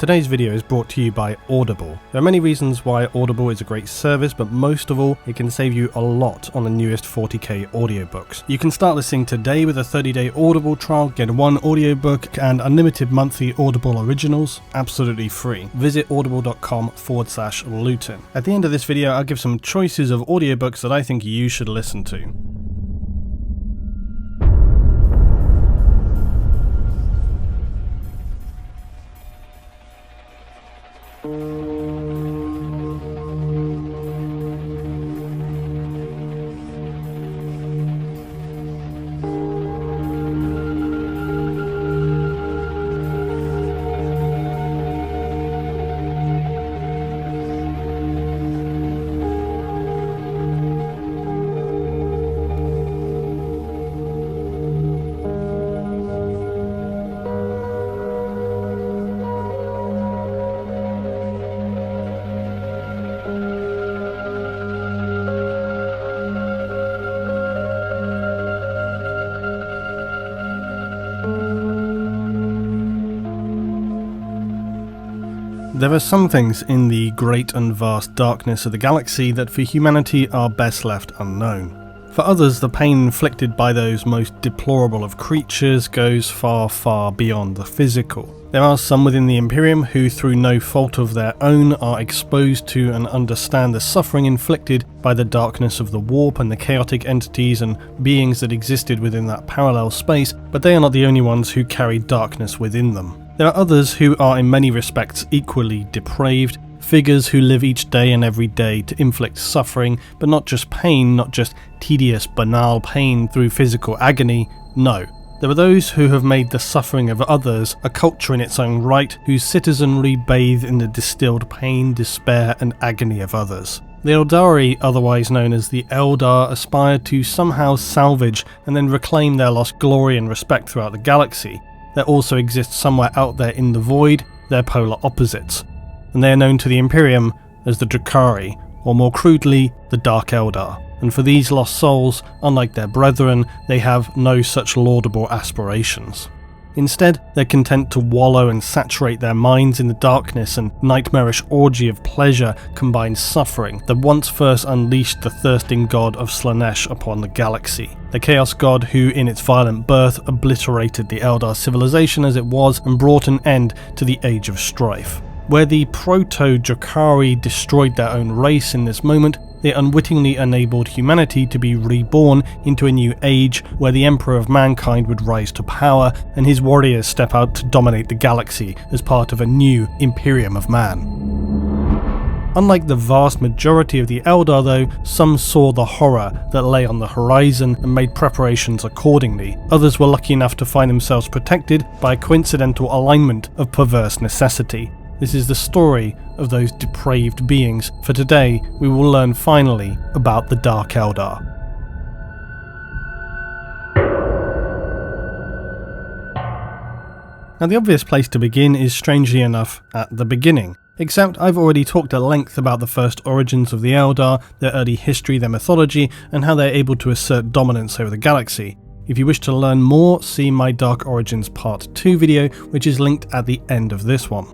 Today's video is brought to you by Audible. There are many reasons why Audible is a great service, but most of all, it can save you a lot on the newest 40k audiobooks. You can start listening today with a 30-day Audible trial, get one audiobook and unlimited monthly Audible originals, absolutely free. Visit audible.com/Luton. At the end of this video, I'll give some choices of audiobooks that I think you should listen to. There are some things in the great and vast darkness of the galaxy that for humanity are best left unknown. For others, the pain inflicted by those most deplorable of creatures goes far, far beyond the physical. There are some within the Imperium who, through no fault of their own, are exposed to and understand the suffering inflicted by the darkness of the warp and the chaotic entities and beings that existed within that parallel space, but they are not the only ones who carry darkness within them. There are others who are in many respects equally depraved, figures who live each day and every day to inflict suffering, but not just pain, not just tedious, banal pain through physical agony, no. There are those who have made the suffering of others a culture in its own right, whose citizenry bathe in the distilled pain, despair and agony of others. The Eldari, otherwise known as the Eldar, aspire to somehow salvage and then reclaim their lost glory and respect throughout the galaxy. There also exists somewhere out there in the void their polar opposites, and they are known to the Imperium as the Drukhari, or more crudely, the Dark Eldar. And for these lost souls, unlike their brethren, they have no such laudable aspirations. Instead, they're content to wallow and saturate their minds in the darkness and nightmarish orgy of pleasure combined suffering that once first unleashed the thirsting god of Slaanesh upon the galaxy. The Chaos God who, in its violent birth, obliterated the Eldar civilization as it was and brought an end to the Age of Strife. Where the Proto-Drukhari destroyed their own race in this moment, they unwittingly enabled humanity to be reborn into a new age where the Emperor of Mankind would rise to power and his warriors step out to dominate the galaxy as part of a new Imperium of Man. Unlike the vast majority of the Eldar though, some saw the horror that lay on the horizon and made preparations accordingly. Others were lucky enough to find themselves protected by a coincidental alignment of perverse necessity. This is the story of those depraved beings, for today we will learn finally about the Dark Eldar. Now the obvious place to begin is strangely enough at the beginning, except I've already talked at length about the first origins of the Eldar, their early history, their mythology, and how they're able to assert dominance over the galaxy. If you wish to learn more, see my Dark Origins Part 2 video, which is linked at the end of this one.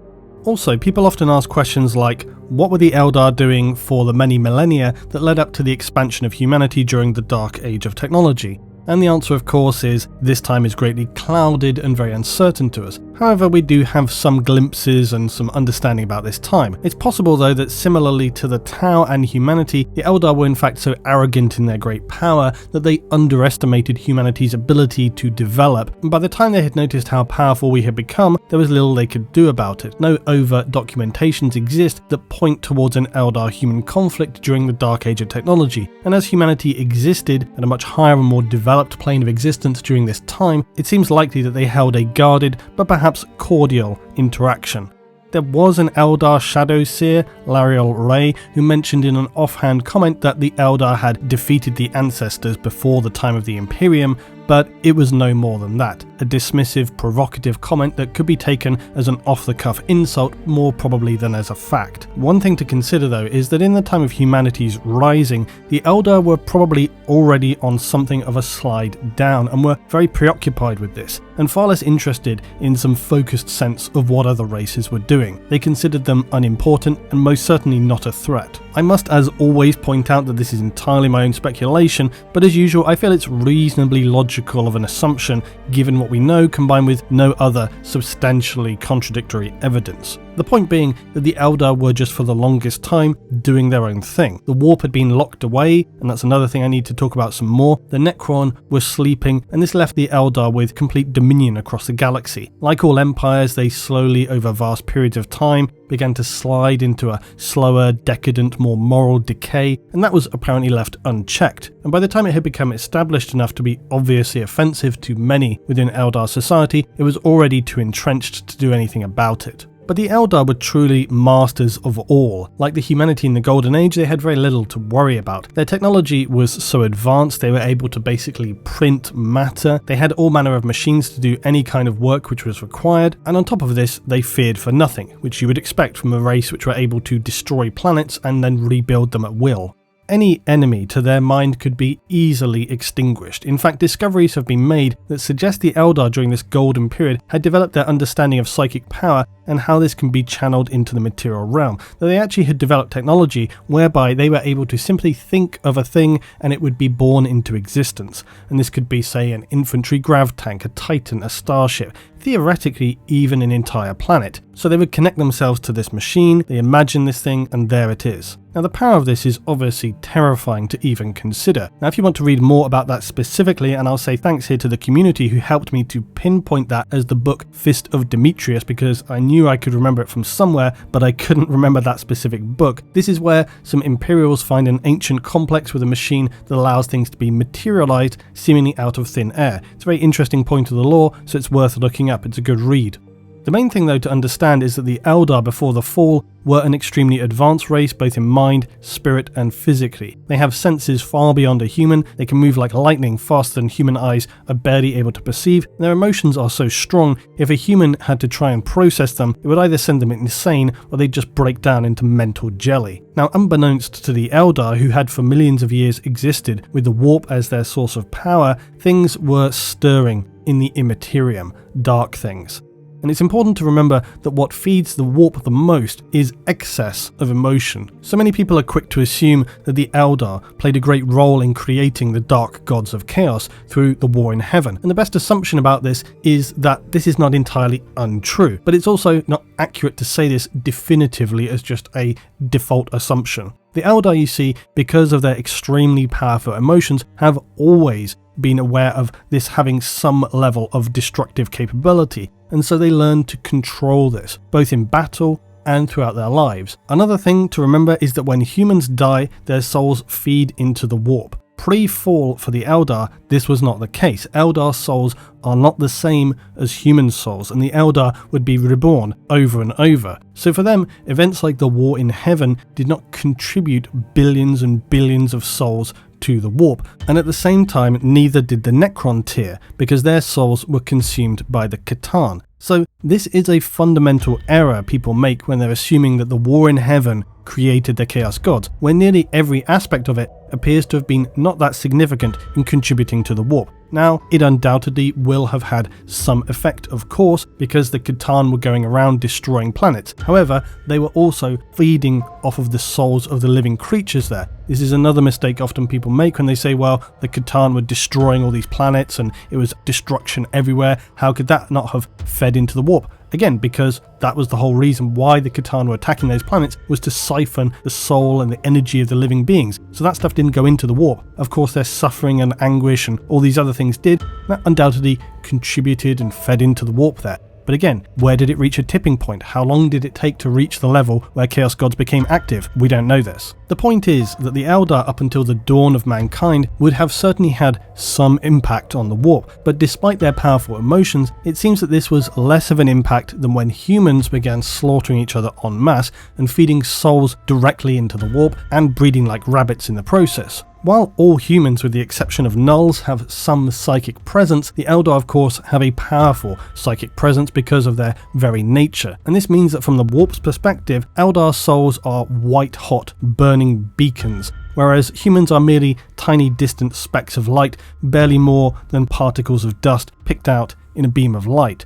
Also, people often ask questions like, what were the Eldar doing for the many millennia that led up to the expansion of humanity during the Dark Age of technology? And the answer of course is, this time is greatly clouded and very uncertain to us. However, we do have some glimpses and some understanding about this time. It's possible though that similarly to the Tau and humanity, the Eldar were in fact so arrogant in their great power that they underestimated humanity's ability to develop, and by the time they had noticed how powerful we had become, there was little they could do about it. No overt documentations exist that point towards an Eldar-human conflict during the Dark Age of technology, and as humanity existed at a much higher and more developed plane of existence during this time, it seems likely that they held a guarded but perhaps cordial interaction. There was an Eldar Shadow Seer, Lariel Ray, who mentioned in an offhand comment that the Eldar had defeated the ancestors before the time of the Imperium, but it was no more than that. A dismissive, provocative comment that could be taken as an off-the-cuff insult more probably than as a fact. One thing to consider though is that in the time of humanity's rising, the Eldar were probably already on something of a slide down and were very preoccupied with this, and far less interested in some focused sense of what other races were doing. They considered them unimportant and most certainly not a threat. I must as always point out that this is entirely my own speculation, but as usual I feel it's reasonably logical of an assumption given what we know combined with no other substantially contradictory evidence. The point being that the Eldar were just for the longest time doing their own thing. The warp had been locked away, and that's another thing I need to talk about some more. The Necron were sleeping, and this left the Eldar with complete dominion across the galaxy. Like all empires, they slowly, over vast periods of time, began to slide into a slower, decadent, more moral decay, and that was apparently left unchecked. And by the time it had become established enough to be obviously offensive to many within Eldar society, it was already too entrenched to do anything about it. But the Eldar were truly masters of all. Like the humanity in the Golden Age, they had very little to worry about. Their technology was so advanced, they were able to basically print matter. They had all manner of machines to do any kind of work which was required, and on top of this, they feared for nothing, which you would expect from a race which were able to destroy planets and then rebuild them at will. Any enemy to their mind could be easily extinguished. In fact, discoveries have been made that suggest the Eldar during this golden period had developed their understanding of psychic power and how this can be channeled into the material realm. That they actually had developed technology whereby they were able to simply think of a thing and it would be born into existence. And this could be, say, an infantry grav tank, a titan, a starship, theoretically even an entire planet. So they would connect themselves to this machine, they imagine this thing, and there it is. Now the power of this is obviously terrifying to even consider. Now if you want to read more about that specifically, and I'll say thanks here to the community who helped me to pinpoint that as the book Fist of Demetrius, because I knew I could remember it from somewhere, but I couldn't remember that specific book. This is where some Imperials find an ancient complex with a machine that allows things to be materialized seemingly out of thin air. It's a very interesting point of the lore, so it's worth looking up. It's a good read. The main thing though to understand is that the Eldar before the fall were an extremely advanced race both in mind, spirit and physically. They have senses far beyond a human, they can move like lightning faster than human eyes are barely able to perceive, and their emotions are so strong if a human had to try and process them, it would either send them insane or they'd just break down into mental jelly. Now unbeknownst to the Eldar, who had for millions of years existed with the warp as their source of power, things were stirring in the immaterium, dark things. And it's important to remember that what feeds the warp the most is excess of emotion. So many people are quick to assume that the Eldar played a great role in creating the dark gods of chaos through the war in heaven. And the best assumption about this is that this is not entirely untrue, but it's also not accurate to say this definitively as just a default assumption. The Eldar, you see, because of their extremely powerful emotions, have always been aware of this having some level of destructive capability, and so they learn to control this, both in battle and throughout their lives. Another thing to remember is that when humans die, their souls feed into the warp. Pre-fall for the Eldar, this was not the case. Eldar souls are not the same as human souls, and the Eldar would be reborn over and over. So for them, events like the war in heaven did not contribute billions and billions of souls to the warp, and at the same time neither did the Necron tier, because their souls were consumed by the C'tan. So this is a fundamental error people make when they're assuming that the war in heaven created the Chaos Gods, when nearly every aspect of it appears to have been not that significant in contributing to the warp. Now, it undoubtedly will have had some effect, of course, because the C'tan were going around destroying planets. However, they were also feeding off of the souls of the living creatures there. This is another mistake often people make when they say, well, the C'tan were destroying all these planets and it was destruction everywhere. How could that not have fed into the warp? Again, because that was the whole reason why the C'tan were attacking those planets, was to siphon the soul and the energy of the living beings. So that stuff didn't go into the warp. Of course, their suffering and anguish and all these other things did. That undoubtedly contributed and fed into the warp there. But again, where did it reach a tipping point? How long did it take to reach the level where Chaos Gods became active? We don't know this. The point is that the Eldar up until the dawn of mankind would have certainly had some impact on the warp, but despite their powerful emotions, it seems that this was less of an impact than when humans began slaughtering each other en masse and feeding souls directly into the warp and breeding like rabbits in the process. While all humans, with the exception of nulls, have some psychic presence, the Eldar of course have a powerful psychic presence because of their very nature. And this means that from the warp's perspective, Eldar souls are white-hot, burning beacons, whereas humans are merely tiny distant specks of light, barely more than particles of dust picked out in a beam of light.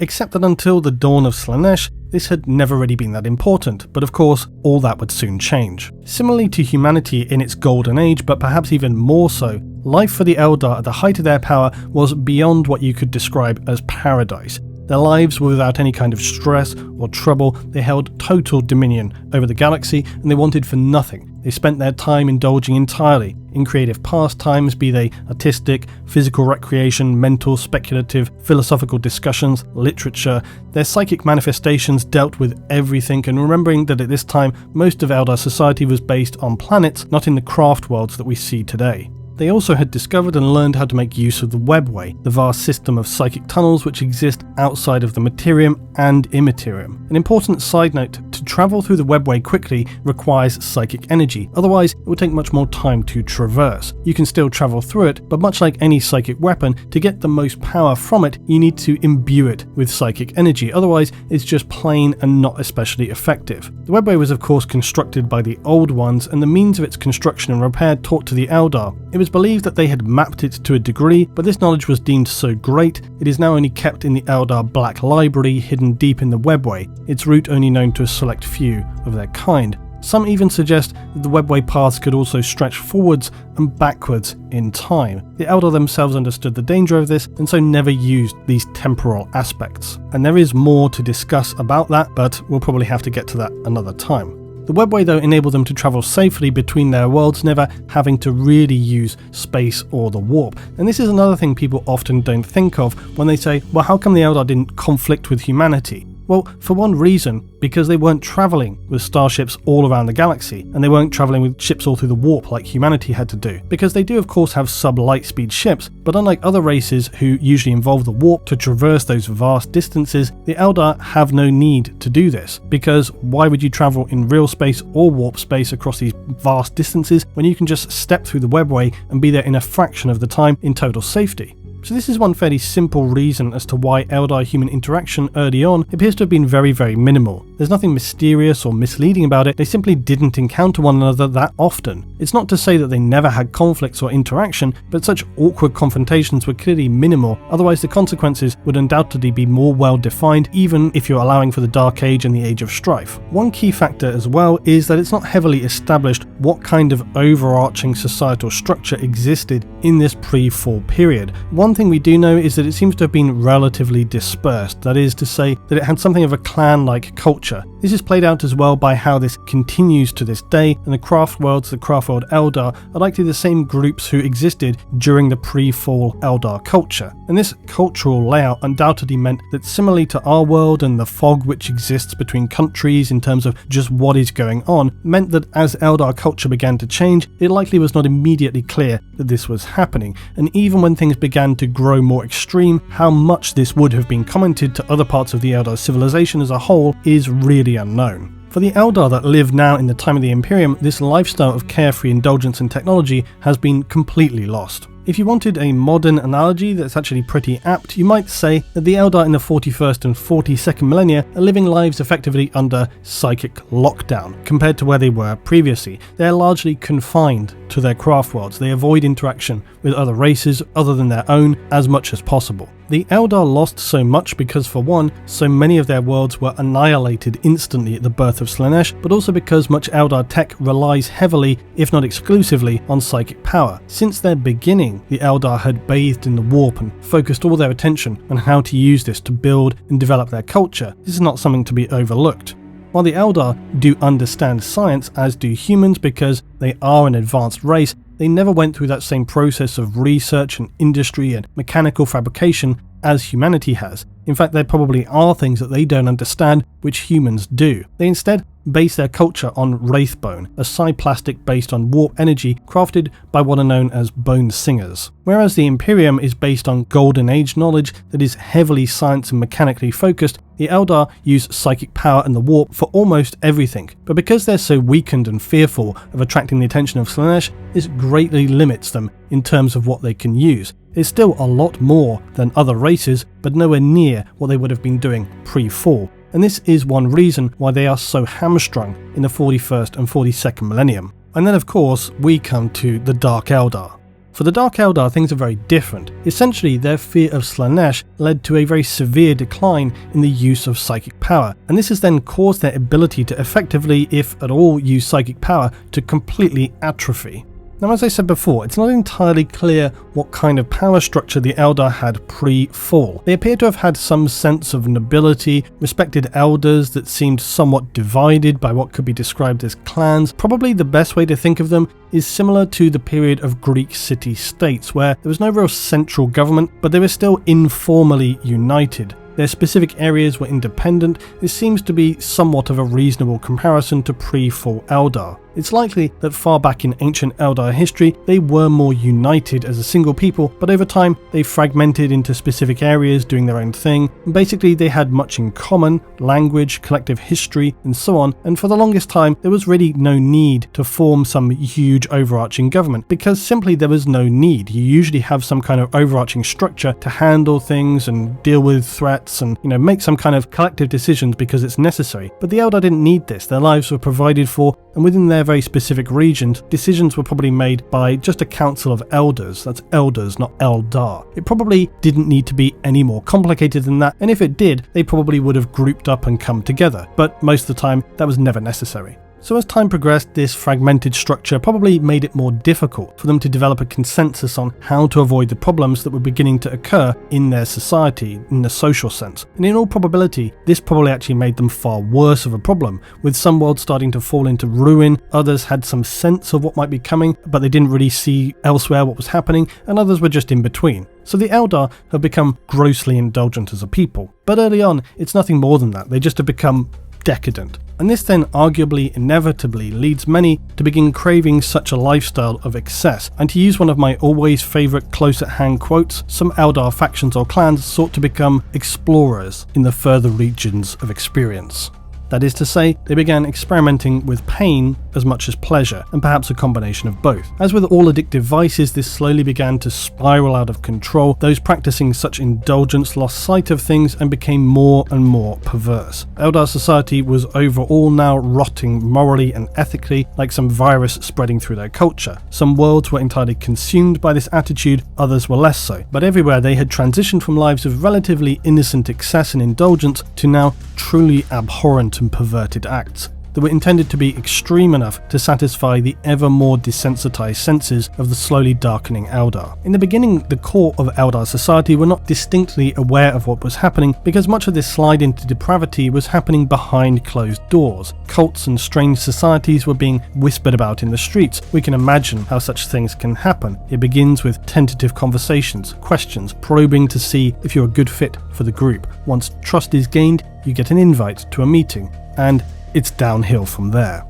Except that until the dawn of Slaanesh, this had never really been that important, but of course, all that would soon change. Similarly to humanity in its golden age, but perhaps even more so, life for the Eldar at the height of their power was beyond what you could describe as paradise. Their lives were without any kind of stress or trouble, they held total dominion over the galaxy, and they wanted for nothing. They spent their time indulging entirely in creative pastimes, be they artistic, physical recreation, mental, speculative, philosophical discussions, literature. Their psychic manifestations dealt with everything, and remembering that at this time most of Eldar society was based on planets, not in the craft worlds that we see today. They also had discovered and learned how to make use of the webway, the vast system of psychic tunnels which exist outside of the materium and immaterium. An important side note, to travel through the webway quickly requires psychic energy, otherwise it would take much more time to traverse. You can still travel through it, but much like any psychic weapon, to get the most power from it, you need to imbue it with psychic energy, otherwise it's just plain and not especially effective. The webway was of course constructed by the Old Ones, and the means of its construction and repair taught to the Eldar. It was believed that they had mapped it to a degree, but this knowledge was deemed so great, it is now only kept in the Eldar Black Library, hidden deep in the webway, its route only known to a select few of their kind. Some even suggest that the webway paths could also stretch forwards and backwards in time. The Eldar themselves understood the danger of this, and so never used these temporal aspects. And there is more to discuss about that, but we'll probably have to get to that another time. The webway though enabled them to travel safely between their worlds, never having to really use space or the warp. And this is another thing people often don't think of when they say, well, how come the Eldar didn't conflict with humanity? Well, for one reason, because they weren't travelling with starships all around the galaxy, and they weren't travelling with ships all through the warp like humanity had to do. Because they do of course have sub-light speed ships, but unlike other races who usually involve the warp to traverse those vast distances, the Eldar have no need to do this. Because why would you travel in real space or warp space across these vast distances when you can just step through the webway and be there in a fraction of the time in total safety? So this is one fairly simple reason as to why Eldar-human interaction early on appears to have been very, very minimal. There's nothing mysterious or misleading about it, they simply didn't encounter one another that often. It's not to say that they never had conflicts or interaction, but such awkward confrontations were clearly minimal, otherwise the consequences would undoubtedly be more well defined, even if you're allowing for the Dark Age and the Age of Strife. One key factor as well is that it's not heavily established what kind of overarching societal structure existed in this pre-fall period. One thing we do know is that it seems to have been relatively dispersed, that is to say that it had something of a clan-like culture. This is played out as well by how this continues to this day, and the craft world Eldar are likely the same groups who existed during the pre-fall Eldar culture. And this cultural layout undoubtedly meant that similarly to our world and the fog which exists between countries in terms of just what is going on, meant that as Eldar culture began to change, it likely was not immediately clear that this was happening, and even when things began to grow more extreme, how much this would have been commented to other parts of the Eldar civilization as a whole is really unknown. For the Eldar that live now in the time of the Imperium, this lifestyle of carefree indulgence and technology has been completely lost. If you wanted a modern analogy that's actually pretty apt, you might say that the Eldar in the 41st and 42nd millennia are living lives effectively under psychic lockdown compared to where they were previously. They're largely confined to their craft worlds. They avoid interaction with other races other than their own as much as possible. The Eldar lost so much because, for one, so many of their worlds were annihilated instantly at the birth of Slaanesh, but also because much Eldar tech relies heavily, if not exclusively, on psychic power. Since their beginning, the Eldar had bathed in the warp and focused all their attention on how to use this to build and develop their culture. This is not something to be overlooked. While the Eldar do understand science, as do humans because they are an advanced race, they never went through that same process of research and industry and mechanical fabrication as humanity has. In fact, there probably are things that they don't understand which humans do. They instead base their culture on Wraithbone, a psi-plastic based on warp energy crafted by what are known as bone singers. Whereas the Imperium is based on Golden Age knowledge that is heavily science and mechanically focused, the Eldar use psychic power and the warp for almost everything. But because they're so weakened and fearful of attracting the attention of Slaanesh, this greatly limits them in terms of what they can use. It's still a lot more than other races, but nowhere near what they would have been doing pre-fall. And this is one reason why they are so hamstrung in the 41st and 42nd millennium. And then of course we come to the Dark Eldar. For the Dark Eldar, things are very different. Essentially, their fear of Slaanesh led to a very severe decline in the use of psychic power, and this has then caused their ability to effectively, if at all, use psychic power to completely atrophy. Now, as I said before, it's not entirely clear what kind of power structure the Eldar had pre-fall. They appear to have had some sense of nobility, respected elders that seemed somewhat divided by what could be described as clans. Probably the best way to think of them is similar to the period of Greek city-states, where there was no real central government, but they were still informally united. Their specific areas were independent. This seems to be somewhat of a reasonable comparison to pre-fall Eldar. It's likely that far back in ancient Eldar history, they were more united as a single people, but over time they fragmented into specific areas doing their own thing. And basically they had much in common, language, collective history, and so on, and for the longest time there was really no need to form some huge overarching government, because simply there was no need. You usually have some kind of overarching structure to handle things and deal with threats and, make some kind of collective decisions because it's necessary. But the Eldar didn't need this. Their lives were provided for, and within their very specific regions, decisions were probably made by just a council of elders. That's elders, not Eldar. It probably didn't need to be any more complicated than that, and if it did, they probably would have grouped up and come together, but most of the time that was never necessary. So as time progressed, this fragmented structure probably made it more difficult for them to develop a consensus on how to avoid the problems that were beginning to occur in their society, in the social sense. And in all probability, this probably actually made them far worse of a problem, with some worlds starting to fall into ruin, others had some sense of what might be coming, but they didn't really see elsewhere what was happening, and others were just in between. So the Eldar have become grossly indulgent as a people. But early on, it's nothing more than that. They just have become decadent. And this then arguably inevitably leads many to begin craving such a lifestyle of excess. And to use one of my always favourite close at hand quotes, some Eldar factions or clans sought to become explorers in the further regions of experience. That is to say, they began experimenting with pain as much as pleasure, and perhaps a combination of both. As with all addictive vices, this slowly began to spiral out of control. Those practicing such indulgence lost sight of things and became more and more perverse. Eldar society was overall now rotting morally and ethically, like some virus spreading through their culture. Some worlds were entirely consumed by this attitude, others were less so. But everywhere they had transitioned from lives of relatively innocent excess and indulgence to now truly abhorrent and perverted acts that were intended to be extreme enough to satisfy the ever more desensitized senses of the slowly darkening Eldar. In the beginning, the core of Eldar society were not distinctly aware of what was happening, because much of this slide into depravity was happening behind closed doors. Cults and strange societies were being whispered about in the streets. We can imagine how such things can happen. It begins with tentative conversations, questions, probing to see if you're a good fit for the group. Once trust is gained, you get an invite to a meeting, and it's downhill from there.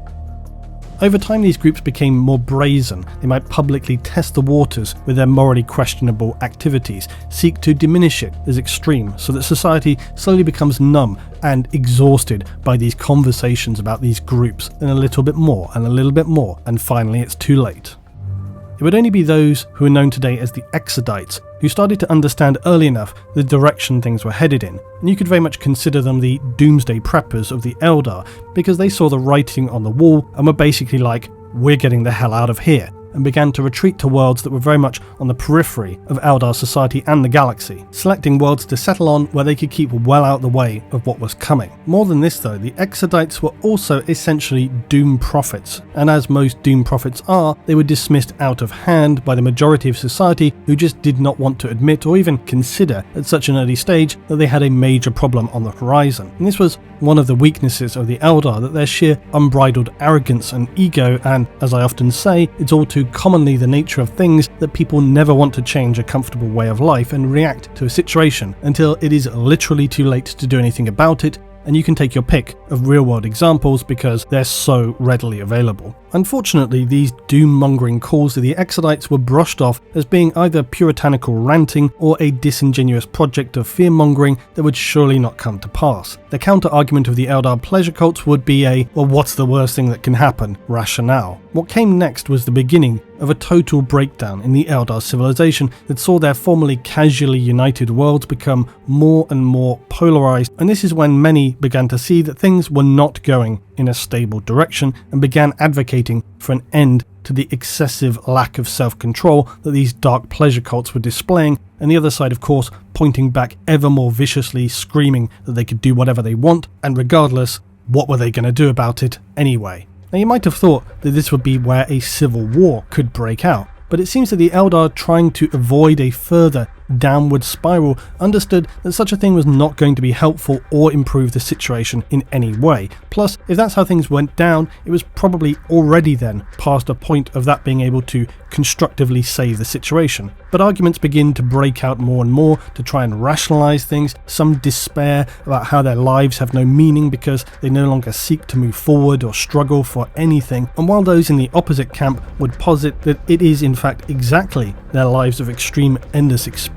Over time, these groups became more brazen. They might publicly test the waters with their morally questionable activities, seek to diminish it as extreme, so that society slowly becomes numb and exhausted by these conversations about these groups, and a little bit more, and a little bit more, and finally it's too late. It would only be those who are known today as the Exodites who started to understand early enough the direction things were headed in, and you could very much consider them the doomsday preppers of the Eldar, because they saw the writing on the wall and were basically like, we're getting the hell out of here, and began to retreat to worlds that were very much on the periphery of Eldar society and the galaxy, selecting worlds to settle on where they could keep well out the way of what was coming. More than this though, the Exodites were also essentially doom prophets, and as most doom prophets are, they were dismissed out of hand by the majority of society, who just did not want to admit or even consider at such an early stage that they had a major problem on the horizon. And this was one of the weaknesses of the Eldar, that their sheer unbridled arrogance and ego, and as I often say, it's all too so commonly the nature of things that people never want to change a comfortable way of life and react to a situation until it is literally too late to do anything about it, and you can take your pick of real-world examples because they're so readily available. Unfortunately, these doom-mongering calls to the Exodites were brushed off as being either puritanical ranting or a disingenuous project of fear-mongering that would surely not come to pass. The counter-argument of the Eldar pleasure cults would be a, well, what's the worst thing that can happen, rationale. What came next was the beginning of a total breakdown in the Eldar civilization that saw their formerly casually united worlds become more and more polarized, and this is when many began to see that things were not going in a stable direction and began advocating for an end to the excessive lack of self-control that these dark pleasure cults were displaying, and the other side, of course, pointing back ever more viciously, screaming that they could do whatever they want, and regardless, what were they going to do about it anyway? Now, you might have thought that this would be where a civil war could break out, but it seems that the Eldar, trying to avoid a further downward spiral, understood that such a thing was not going to be helpful or improve the situation in any way. Plus, if that's how things went down, it was probably already then past a point of that being able to constructively save the situation. But arguments begin to break out more and more to try and rationalize things. Some despair about how their lives have no meaning because they no longer seek to move forward or struggle for anything, and while those in the opposite camp would posit that it is in fact exactly their lives of extreme endless experience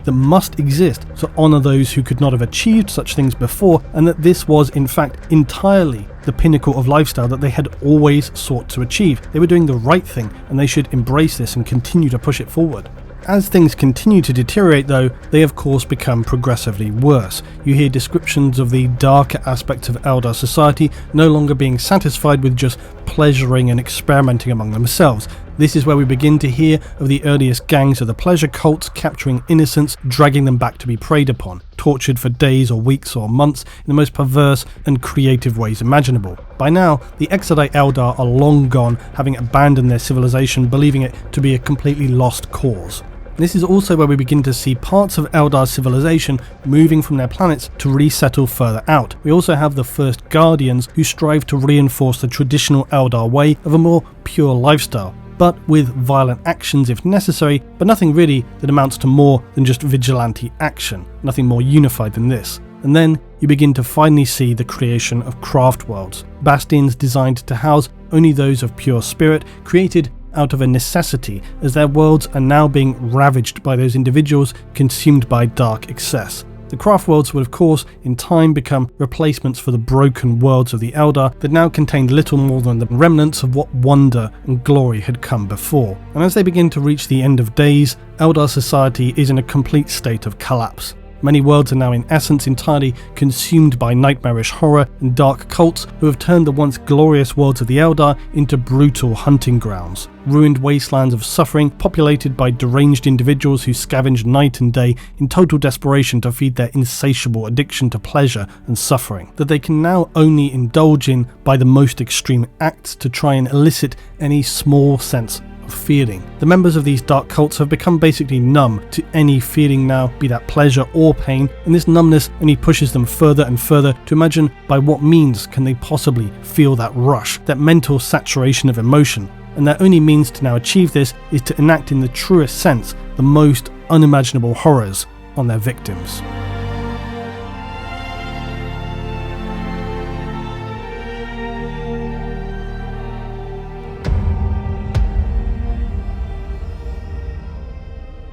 that must exist to honour those who could not have achieved such things before, and that this was in fact entirely the pinnacle of lifestyle that they had always sought to achieve. They were doing the right thing and they should embrace this and continue to push it forward. As things continue to deteriorate though, they of course become progressively worse. You hear descriptions of the darker aspects of Eldar society no longer being satisfied with just pleasuring and experimenting among themselves. This is where we begin to hear of the earliest gangs of the pleasure cults capturing innocents, dragging them back to be preyed upon, tortured for days or weeks or months in the most perverse and creative ways imaginable. By now, the Exodite Eldar are long gone, having abandoned their civilization, believing it to be a completely lost cause. This is also where we begin to see parts of Eldar's civilization moving from their planets to resettle further out. We also have the first Guardians who strive to reinforce the traditional Eldar way of a more pure lifestyle, but with violent actions if necessary, but nothing really that amounts to more than just vigilante action, nothing more unified than this. And then you begin to finally see the creation of craft worlds, bastions designed to house only those of pure spirit, created out of a necessity, as their worlds are now being ravaged by those individuals consumed by dark excess. The craft worlds would of course in time become replacements for the broken worlds of the Eldar that now contained little more than the remnants of what wonder and glory had come before. And as they begin to reach the end of days, Eldar society is in a complete state of collapse. Many worlds are now in essence entirely consumed by nightmarish horror and dark cults who have turned the once glorious worlds of the Eldar into brutal hunting grounds. Ruined wastelands of suffering populated by deranged individuals who scavenge night and day in total desperation to feed their insatiable addiction to pleasure and suffering, that they can now only indulge in by the most extreme acts to try and elicit any small sense of feeling. The members of these dark cults have become basically numb to any feeling now, be that pleasure or pain, and this numbness only pushes them further and further to imagine by what means can they possibly feel that rush, that mental saturation of emotion. And their only means to now achieve this is to enact in the truest sense the most unimaginable horrors on their victims.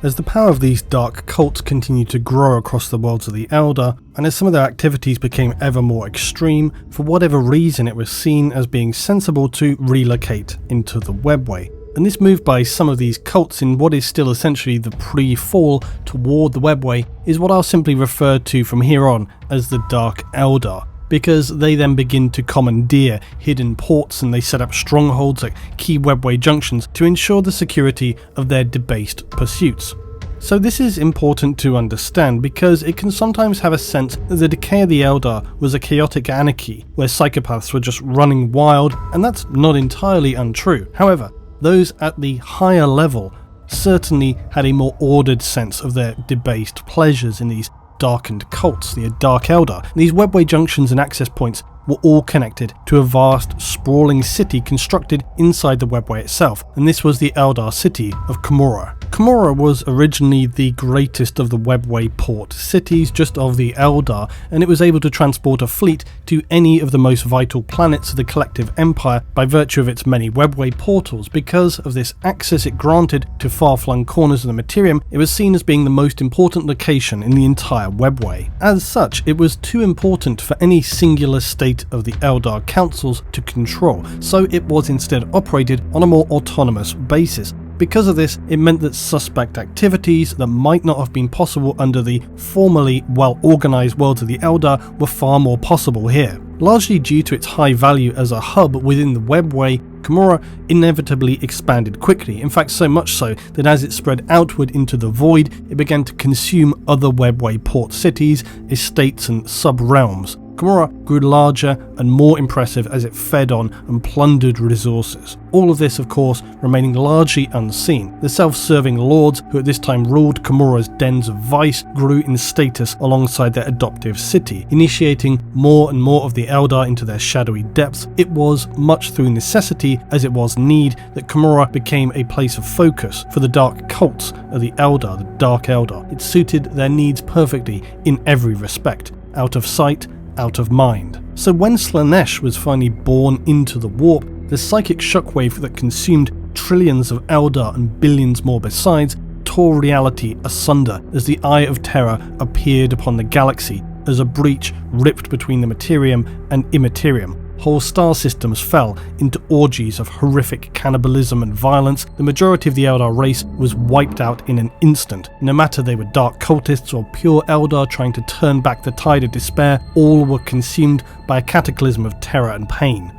As the power of these dark cults continued to grow across the worlds of the Eldar, and as some of their activities became ever more extreme, for whatever reason it was seen as being sensible to relocate into the webway. And this move by some of these cults in what is still essentially the pre-fall toward the webway is what I'll simply refer to from here on as the Dark Eldar, because they then begin to commandeer hidden ports and they set up strongholds at key webway junctions to ensure the security of their debased pursuits. So this is important to understand because it can sometimes have a sense that the decay of the Eldar was a chaotic anarchy where psychopaths were just running wild, and that's not entirely untrue. However, those at the higher level certainly had a more ordered sense of their debased pleasures in these darkened cults, the Dark Eldar. These webway junctions and access points were all connected to a vast, sprawling city constructed inside the webway itself, and this was the Eldar city of Commorragh. Commorragh was originally the greatest of the webway port cities, just of the Eldar, and it was able to transport a fleet to any of the most vital planets of the collective empire by virtue of its many webway portals. Because of this access it granted to far-flung corners of the materium, it was seen as being the most important location in the entire webway. As such, it was too important for any singular state of the Eldar councils to control, so it was instead operated on a more autonomous basis. Because of this, it meant that suspect activities that might not have been possible under the formerly well-organised worlds of the Eldar were far more possible here. Largely due to its high value as a hub within the webway, Commorragh inevitably expanded quickly, in fact so much so that as it spread outward into the void, it began to consume other webway port cities, estates and sub-realms. Commorragh grew larger and more impressive as it fed on and plundered resources. All of this, of course, remaining largely unseen. The self-serving lords, who at this time ruled Commorragh's dens of vice, grew in status alongside their adoptive city, initiating more and more of the Eldar into their shadowy depths. It was much through necessity as it was need that Commorragh became a place of focus for the dark cults of the Eldar, the Dark Eldar. It suited their needs perfectly in every respect. Out of sight, out of mind. So when Slaanesh was finally born into the warp, the psychic shockwave that consumed trillions of Eldar and billions more besides tore reality asunder as the Eye of Terror appeared upon the galaxy as a breach ripped between the materium and immaterium. Whole star systems fell into orgies of horrific cannibalism and violence. The majority of the Eldar race was wiped out in an instant. No matter they were dark cultists or pure Eldar trying to turn back the tide of despair, all were consumed by a cataclysm of terror and pain.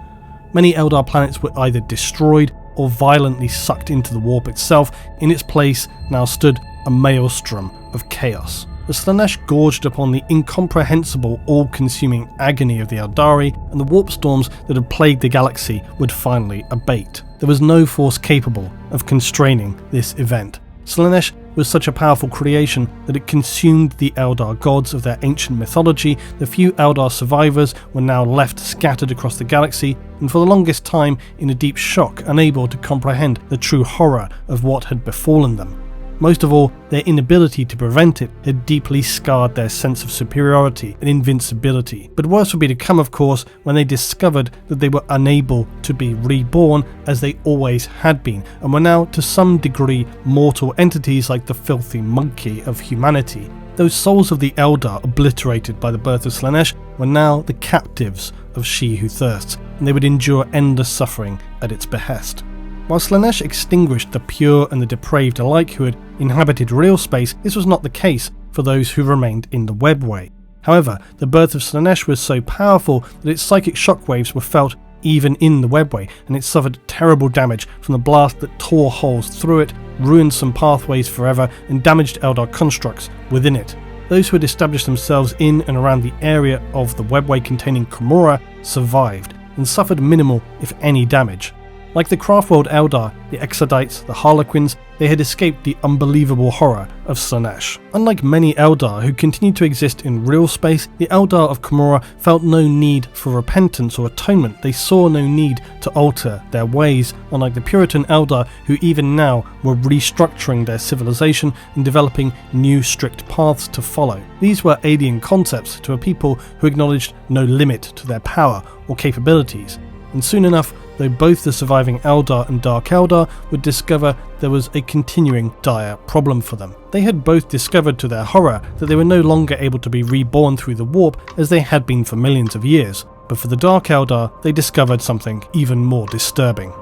Many Eldar planets were either destroyed or violently sucked into the warp itself. In its place now stood a maelstrom of chaos. The Slaanesh gorged upon the incomprehensible, all-consuming agony of the Eldari, and the warp storms that had plagued the galaxy would finally abate. There was no force capable of constraining this event. Slaanesh was such a powerful creation that it consumed the Eldar gods of their ancient mythology. The few Eldar survivors were now left scattered across the galaxy, and for the longest time in a deep shock, unable to comprehend the true horror of what had befallen them. Most of all, their inability to prevent it had deeply scarred their sense of superiority and invincibility. But worse would be to come, of course, when they discovered that they were unable to be reborn as they always had been, and were now to some degree mortal entities like the filthy monkey of humanity. Those souls of the Eldar, obliterated by the birth of Slaanesh, were now the captives of She Who Thirsts, and they would endure endless suffering at its behest. While Slaanesh extinguished the pure and the depraved alike who had inhabited real space, this was not the case for those who remained in the webway. However, the birth of Slaanesh was so powerful that its psychic shockwaves were felt even in the webway, and it suffered terrible damage from the blast that tore holes through it, ruined some pathways forever, and damaged Eldar constructs within it. Those who had established themselves in and around the area of the webway containing Commorragh survived, and suffered minimal, if any, damage. Like the Craftworld Eldar, the Exodites, the Harlequins, they had escaped the unbelievable horror of Slaanesh. Unlike many Eldar who continued to exist in real space, the Eldar of Commorragh felt no need for repentance or atonement. They saw no need to alter their ways, unlike the Puritan Eldar who even now were restructuring their civilization and developing new strict paths to follow. These were alien concepts to a people who acknowledged no limit to their power or capabilities. And soon enough, though both the surviving Eldar and Dark Eldar would discover there was a continuing dire problem for them. They had both discovered to their horror that they were no longer able to be reborn through the warp as they had been for millions of years, but for the Dark Eldar they discovered something even more disturbing.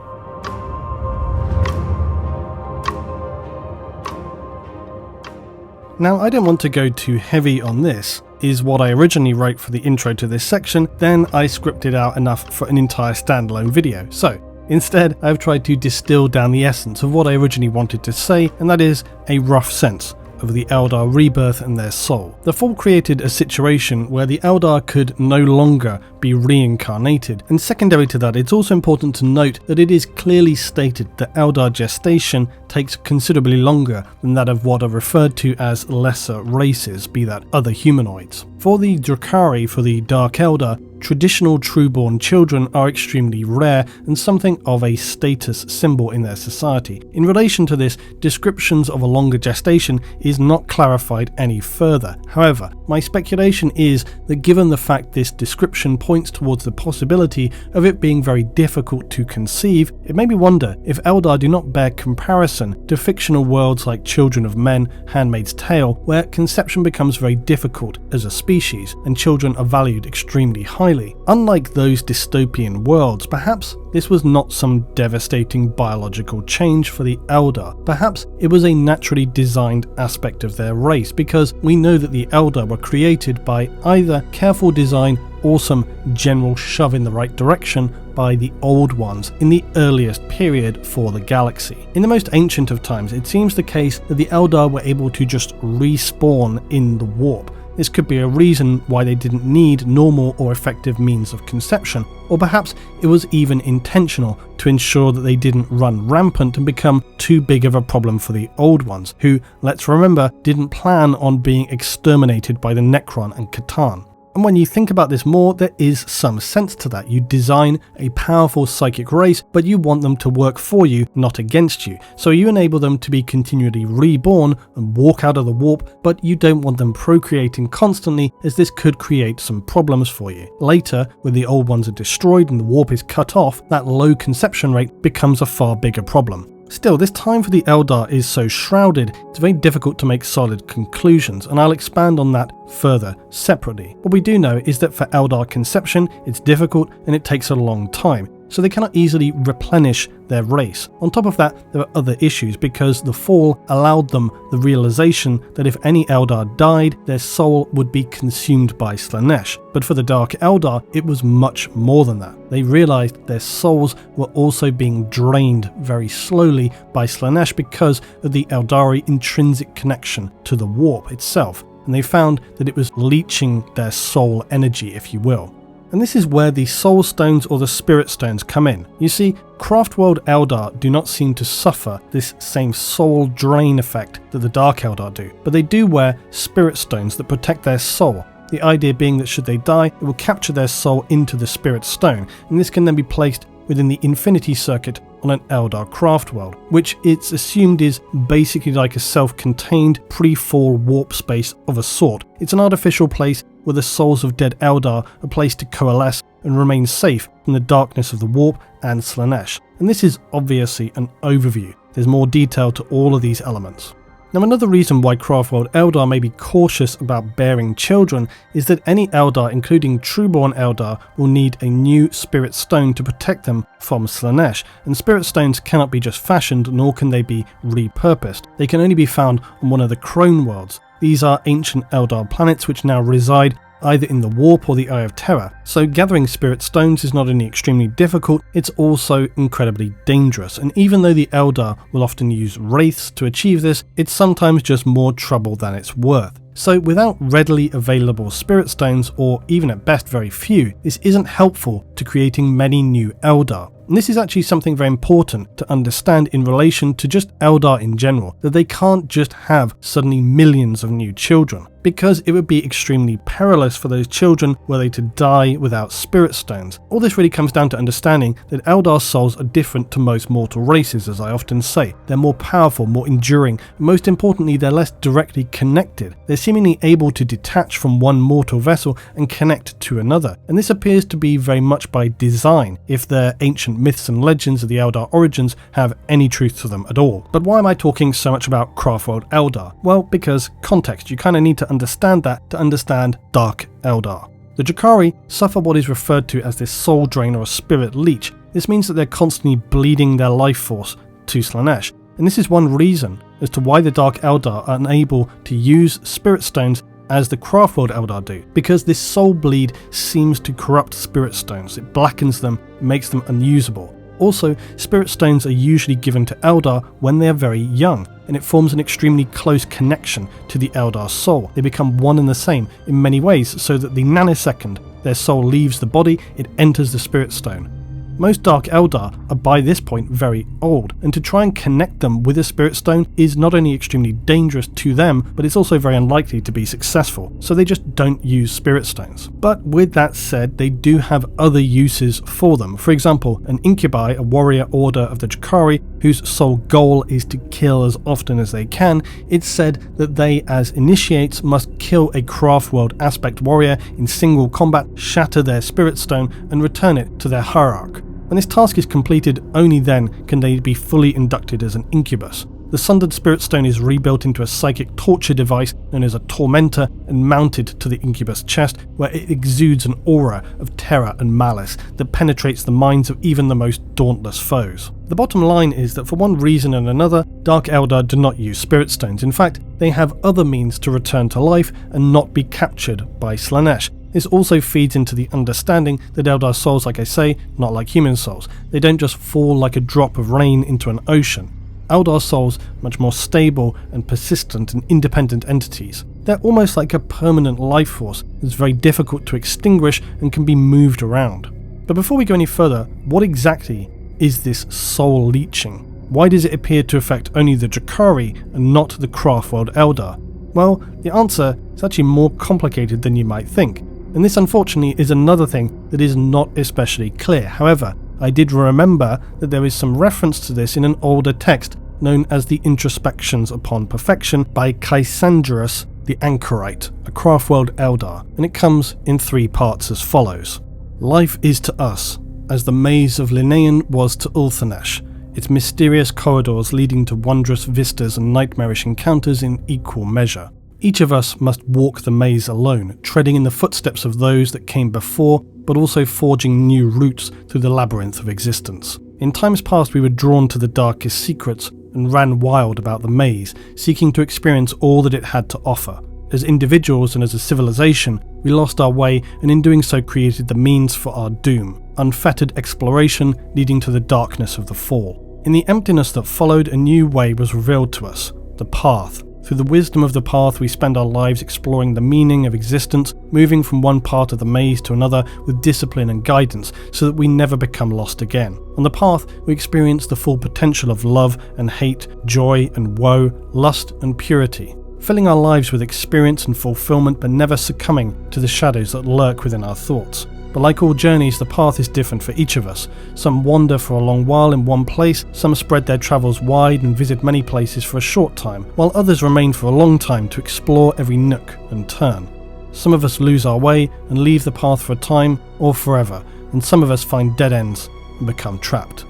Now, I don't want to go too heavy on this. Is what I originally wrote for the intro to this section, then I scripted out enough for an entire standalone video. So, instead, I've tried to distill down the essence of what I originally wanted to say, and that is a rough sense of the Eldar rebirth and their soul. The fall created a situation where the Eldar could no longer be reincarnated, and secondary to that, it's also important to note that it is clearly stated that Eldar gestation takes considerably longer than that of what are referred to as lesser races, be that other humanoids. For the Drukhari, for the Dark Eldar, traditional trueborn children are extremely rare and something of a status symbol in their society. In relation to this, descriptions of a longer gestation is not clarified any further. However, my speculation is that given the fact this description points towards the possibility of it being very difficult to conceive, it made me wonder if Eldar do not bear comparison to fictional worlds like Children of Men, Handmaid's Tale, where conception becomes very difficult as a species and children are valued extremely highly. Unlike those dystopian worlds, perhaps this was not some devastating biological change for the Eldar. Perhaps it was a naturally designed aspect of their race, because we know that the Eldar were created by either careful design or some general shove in the right direction by the Old Ones in the earliest period for the galaxy. In the most ancient of times, it seems the case that the Eldar were able to just respawn in the warp. This could be a reason why they didn't need normal or effective means of conception, or perhaps it was even intentional to ensure that they didn't run rampant and become too big of a problem for the Old Ones, who, let's remember, didn't plan on being exterminated by the Necron and Catan. And when you think about this more, there is some sense to that. You design a powerful psychic race, but you want them to work for you, not against you. So you enable them to be continually reborn and walk out of the warp, but you don't want them procreating constantly, as this could create some problems for you. Later, when the Old Ones are destroyed and the warp is cut off, that low conception rate becomes a far bigger problem. Still, this time for the Eldar is so shrouded, it's very difficult to make solid conclusions, and I'll expand on that further separately. What we do know is that for Eldar conception, it's difficult and it takes a long time, so they cannot easily replenish their race. On top of that, there are other issues, because the fall allowed them the realization that if any Eldar died, their soul would be consumed by Slaanesh. But for the Dark Eldar, it was much more than that. They realized their souls were also being drained very slowly by Slaanesh because of the Eldari intrinsic connection to the warp itself, and they found that it was leeching their soul energy, if you will. And this is where the Soul Stones or the Spirit Stones come in. You see, Craftworld Eldar do not seem to suffer this same soul drain effect that the Dark Eldar do, but they do wear Spirit Stones that protect their soul. The idea being that should they die, it will capture their soul into the Spirit Stone, and this can then be placed within the Infinity Circuit on an Eldar Craftworld, which it's assumed is basically like a self-contained pre-fall warp space of a sort. It's an artificial place where the souls of dead Eldar are placed to coalesce and remain safe from the darkness of the warp and Slaanesh. And this is obviously an overview. There's more detail to all of these elements. Now, another reason why Craftworld Eldar may be cautious about bearing children is that any Eldar, including trueborn Eldar, will need a new Spirit Stone to protect them from Slaanesh, and Spirit Stones cannot be just fashioned, nor can they be repurposed. They can only be found on one of the Crone worlds. These are ancient Eldar planets which now reside either in the Warp or the Eye of Terror. So gathering Spirit Stones is not only extremely difficult, it's also incredibly dangerous. And even though the Eldar will often use wraiths to achieve this, it's sometimes just more trouble than it's worth. So without readily available Spirit Stones, or even at best very few, this isn't helpful to creating many new Eldar. And this is actually something very important to understand in relation to just Eldar in general, that they can't just have suddenly millions of new children, because it would be extremely perilous for those children were they to die without Spirit Stones. All this really comes down to understanding that Eldar souls are different to most mortal races, as I often say. They're more powerful, more enduring, and most importantly, they're less directly connected. They're seemingly able to detach from one mortal vessel and connect to another, and this appears to be very much by design, if their ancient myths and legends of the Eldar origins have any truth to them at all. But why am I talking so much about Craftworld Eldar? Well, because context. You kind of need to understand that to understand Dark Eldar. The Drukhari suffer what is referred to as this soul drain or a spirit leech. This means that they're constantly bleeding their life force to Slaanesh, and this is one reason as to why the Dark Eldar are unable to use Spirit Stones as the Craftworld Eldar do, because this soul bleed seems to corrupt Spirit Stones. It blackens them, makes them unusable. Also, Spirit Stones are usually given to Eldar when they are very young, and it forms an extremely close connection to the Eldar soul. They become one and the same in many ways, so that the nanosecond their soul leaves the body, it enters the Spirit Stone. Most Dark Eldar are by this point very old, and to try and connect them with a Spirit Stone is not only extremely dangerous to them, but it's also very unlikely to be successful, so they just don't use Spirit Stones. But with that said, they do have other uses for them. For example, an Incubi, a warrior order of the Drukhari, whose sole goal is to kill as often as they can, it's said that they, as initiates, must kill a craft world aspect warrior in single combat, shatter their Spirit Stone, and return it to their hierarch. When this task is completed, only then can they be fully inducted as an incubus. The sundered Spirit Stone is rebuilt into a psychic torture device known as a tormentor and mounted to the incubus chest, where it exudes an aura of terror and malice that penetrates the minds of even the most dauntless foes. The bottom line is that for one reason and another, Dark Eldar do not use Spirit Stones. In fact, they have other means to return to life and not be captured by Slaanesh. This also feeds into the understanding that Eldar souls, like I say, not like human souls. They don't just fall like a drop of rain into an ocean. Eldar souls are much more stable and persistent and independent entities. They're almost like a permanent life force that's very difficult to extinguish and can be moved around. But before we go any further, what exactly is this soul leeching? Why does it appear to affect only the Drukhari and not the Craftworld Eldar? Well, the answer is actually more complicated than you might think. And this unfortunately is another thing that is not especially clear. However, I did remember that there is some reference to this in an older text known as the Introspections upon Perfection by Caesandrus the Anchorite, a Craftworld Eldar, and it comes in 3 parts as follows. Life is to us as the maze of Linnæan was to Ulthanesh, its mysterious corridors leading to wondrous vistas and nightmarish encounters in equal measure. Each of us must walk the maze alone, treading in the footsteps of those that came before, but also forging new routes through the labyrinth of existence. In times past we were drawn to the darkest secrets and ran wild about the maze, seeking to experience all that it had to offer. As individuals and as a civilization, we lost our way and in doing so created the means for our doom, unfettered exploration leading to the darkness of the fall. In the emptiness that followed, a new way was revealed to us, the path. Through the wisdom of the path, we spend our lives exploring the meaning of existence, moving from one part of the maze to another with discipline and guidance so that we never become lost again. On the path, we experience the full potential of love and hate, joy and woe, lust and purity, filling our lives with experience and fulfillment but never succumbing to the shadows that lurk within our thoughts. But like all journeys, the path is different for each of us. Some wander for a long while in one place, some spread their travels wide and visit many places for a short time, while others remain for a long time to explore every nook and turn. Some of us lose our way and leave the path for a time or forever, and some of us find dead ends and become trapped.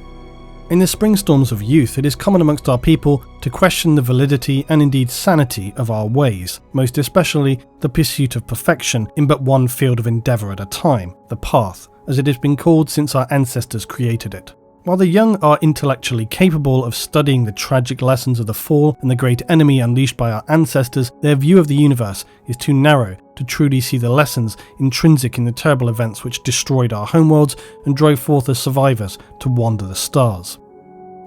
In the spring storms of youth, it is common amongst our people to question the validity and indeed sanity of our ways, most especially the pursuit of perfection in but one field of endeavour at a time, the path, as it has been called since our ancestors created it. While the young are intellectually capable of studying the tragic lessons of the fall and the great enemy unleashed by our ancestors, their view of the universe is too narrow to truly see the lessons intrinsic in the terrible events which destroyed our homeworlds and drove forth the survivors to wander the stars.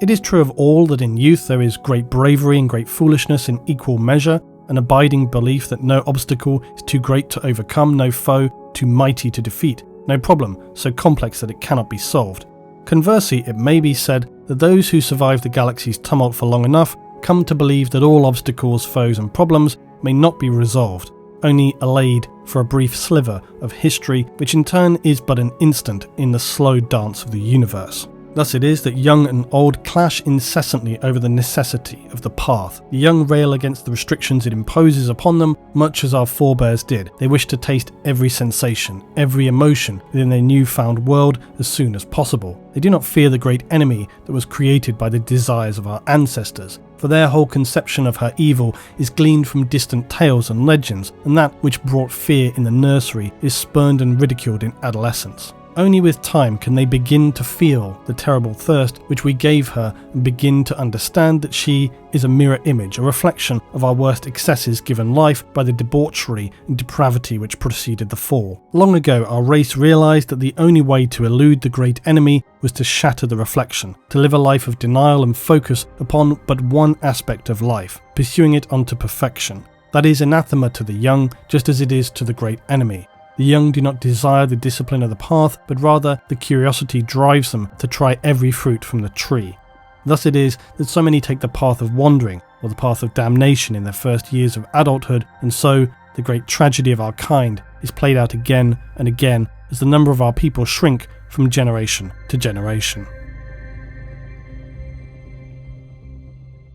It is true of all that in youth there is great bravery and great foolishness in equal measure, an abiding belief that no obstacle is too great to overcome, no foe too mighty to defeat, no problem so complex that it cannot be solved. Conversely, it may be said that those who survive the galaxy's tumult for long enough come to believe that all obstacles, foes and problems may not be resolved, only allayed for a brief sliver of history, which in turn is but an instant in the slow dance of the universe. Thus it is that young and old clash incessantly over the necessity of the path. The young rail against the restrictions it imposes upon them, much as our forebears did. They wish to taste every sensation, every emotion within their newfound world as soon as possible. They do not fear the great enemy that was created by the desires of our ancestors, for their whole conception of her evil is gleaned from distant tales and legends, and that which brought fear in the nursery is spurned and ridiculed in adolescence. Only with time can they begin to feel the terrible thirst which we gave her and begin to understand that she is a mirror image, a reflection of our worst excesses given life by the debauchery and depravity which preceded the fall. Long ago our race realised that the only way to elude the great enemy was to shatter the reflection, to live a life of denial and focus upon but one aspect of life, pursuing it unto perfection. That is anathema to the young, just as it is to the great enemy. The young do not desire the discipline of the path, but rather the curiosity drives them to try every fruit from the tree. Thus it is that so many take the path of wandering, or the path of damnation in their first years of adulthood, and so the great tragedy of our kind is played out again and again as the number of our people shrink from generation to generation.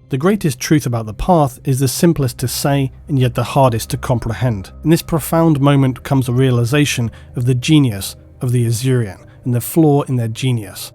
The greatest truth about the path is the simplest to say and yet the hardest to comprehend. In this profound moment comes a realization of the genius of the Azyrian and the flaw in their genius.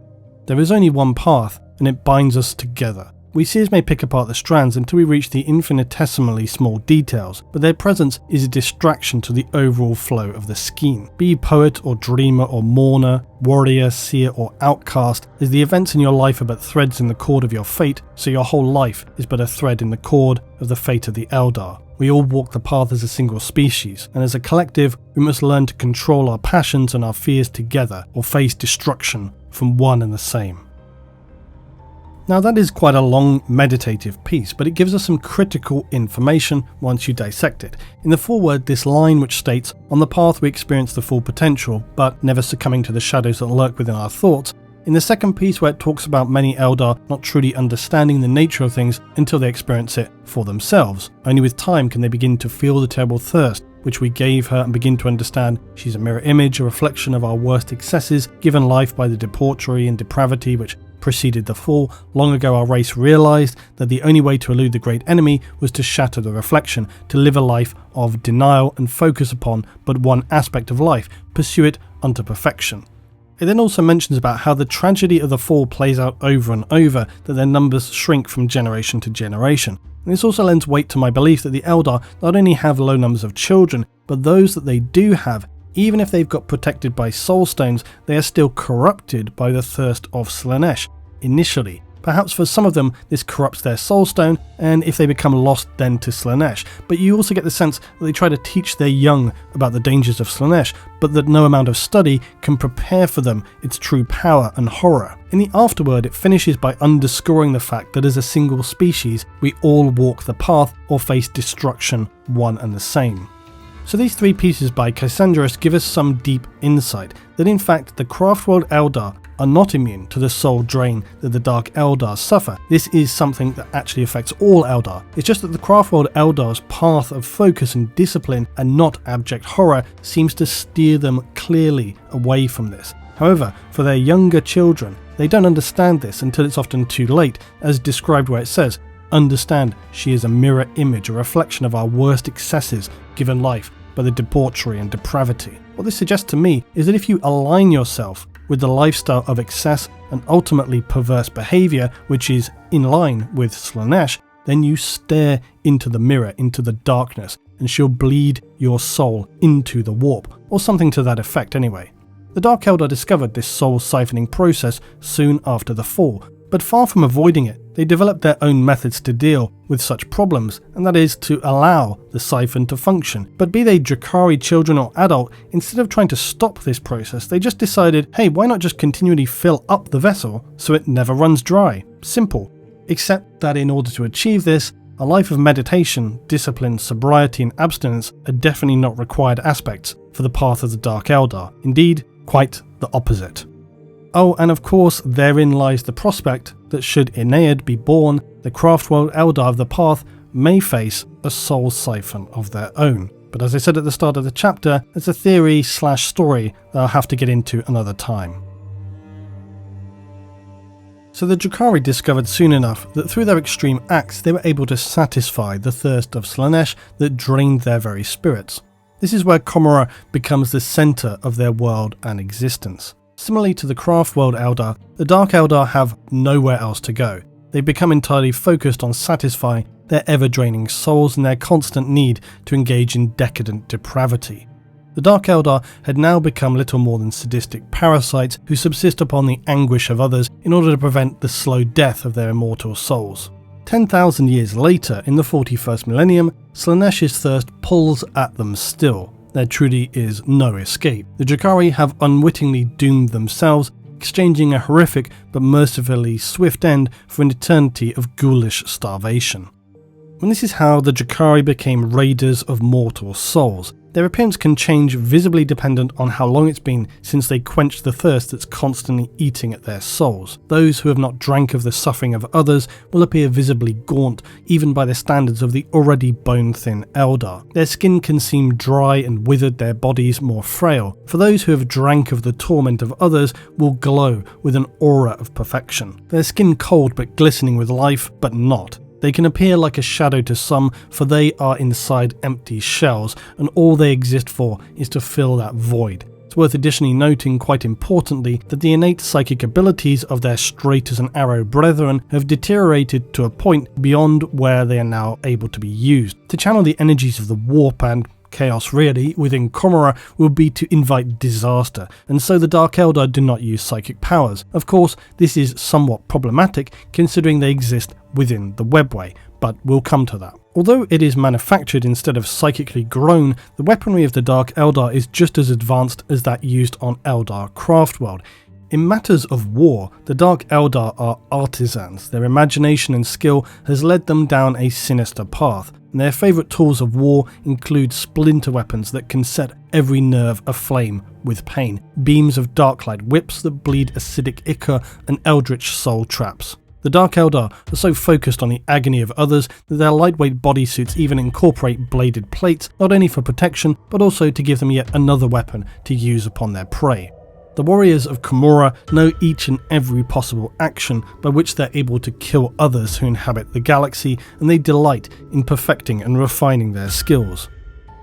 There is only one path, and it binds us together. We seers may pick apart the strands until we reach the infinitesimally small details, but their presence is a distraction to the overall flow of the scheme. Be you poet or dreamer or mourner, warrior, seer or outcast, as the events in your life are but threads in the cord of your fate, so your whole life is but a thread in the cord of the fate of the Eldar. We all walk the path as a single species, and as a collective, we must learn to control our passions and our fears together, or face destruction from one and the same. Now that is quite a long meditative piece, but it gives us some critical information once you dissect it. In the foreword, this line which states, "On the path we experience the full potential, but never succumbing to the shadows that lurk within our thoughts." In the second piece, where it talks about many Eldar not truly understanding the nature of things until they experience it for themselves. Only with time can they begin to feel the terrible thirst which we gave her and begin to understand she's a mirror image, a reflection of our worst excesses, given life by the debauchery and depravity which preceded the fall. Long ago our race realised that the only way to elude the great enemy was to shatter the reflection, to live a life of denial and focus upon but one aspect of life, pursue it unto perfection. It then also mentions about how the tragedy of the fall plays out over and over, that their numbers shrink from generation to generation. And this also lends weight to my belief that the Eldar not only have low numbers of children, but those that they do have, even if they've got protected by soul stones, they are still corrupted by the thirst of Slaanesh initially. Perhaps for some of them this corrupts their soul stone, and if they become lost then to Slaanesh. But you also get the sense that they try to teach their young about the dangers of Slaanesh, but that no amount of study can prepare for them its true power and horror. In the Afterword, it finishes by underscoring the fact that as a single species we all walk the path or face destruction one and the same. So these three pieces by Cassandras give us some deep insight that in fact the Craftworld Eldar are not immune to the soul drain that the Dark Eldar suffer. This is something that actually affects all Eldar. It's just that the Craftworld Eldar's path of focus and discipline and not abject horror seems to steer them clearly away from this. However, for their younger children, they don't understand this until it's often too late, as described where it says, "Understand she is a mirror image, a reflection of our worst excesses given life by the debauchery and depravity." What this suggests to me is that if you align yourself with the lifestyle of excess and ultimately perverse behaviour, which is in line with Slaanesh, then you stare into the mirror, into the darkness, and she'll bleed your soul into the warp, or something to that effect anyway. The Dark Eldar discovered this soul siphoning process soon after the fall, but far from avoiding it, they developed their own methods to deal with such problems, and that is to allow the siphon to function. But be they Drukhari children or adult, instead of trying to stop this process, they just decided, hey, why not just continually fill up the vessel so it never runs dry? Simple. Except that in order to achieve this, a life of meditation, discipline, sobriety and abstinence are definitely not required aspects for the path of the Dark Eldar. Indeed, quite the opposite. Oh, and of course, therein lies the prospect that should Aeneid be born, the Craftworld Eldar of the Path may face a soul siphon of their own. But as I said at the start of the chapter, it's a theory/story that I'll have to get into another time. So the Drukhari discovered soon enough that through their extreme acts they were able to satisfy the thirst of Slaanesh that drained their very spirits. This is where Commorragh becomes the centre of their world and existence. Similarly to the Craftworld Eldar, the Dark Eldar have nowhere else to go. They become entirely focused on satisfying their ever-draining souls and their constant need to engage in decadent depravity. The Dark Eldar had now become little more than sadistic parasites who subsist upon the anguish of others in order to prevent the slow death of their immortal souls. 10,000 years later, in the 41st millennium, Slaanesh's thirst pulls at them still. There truly is no escape. The Drukhari have unwittingly doomed themselves, exchanging a horrific but mercifully swift end for an eternity of ghoulish starvation. And this is how the Drukhari became raiders of mortal souls. Their appearance can change visibly dependent on how long it's been since they quenched the thirst that's constantly eating at their souls. Those who have not drank of the suffering of others will appear visibly gaunt, even by the standards of the already bone-thin Eldar. Their skin can seem dry and withered, their bodies more frail. For those who have drank of the torment of others will glow with an aura of perfection. Their skin cold but glistening with life, but not. They can appear like a shadow to some, for they are inside empty shells, and all they exist for is to fill that void. It's worth additionally noting, quite importantly, that the innate psychic abilities of their straight as an arrow brethren have deteriorated to a point beyond where they are now able to be used. To channel the energies of the warp and chaos really within Commorragh would be to invite disaster, and so the Dark Eldar do not use psychic powers. Of course, this is somewhat problematic considering they exist within the webway, but we'll come to that. Although it is manufactured instead of psychically grown, the weaponry of the Dark Eldar is just as advanced as that used on Eldar Craftworld. In matters of war, the Dark Eldar are artisans. Their imagination and skill has led them down a sinister path, and their favourite tools of war include splinter weapons that can set every nerve aflame with pain, beams of darklight, whips that bleed acidic ichor, and eldritch soul traps. The Dark Eldar are so focused on the agony of others that their lightweight bodysuits even incorporate bladed plates, not only for protection, but also to give them yet another weapon to use upon their prey. The warriors of Commorragh know each and every possible action by which they're able to kill others who inhabit the galaxy, and they delight in perfecting and refining their skills.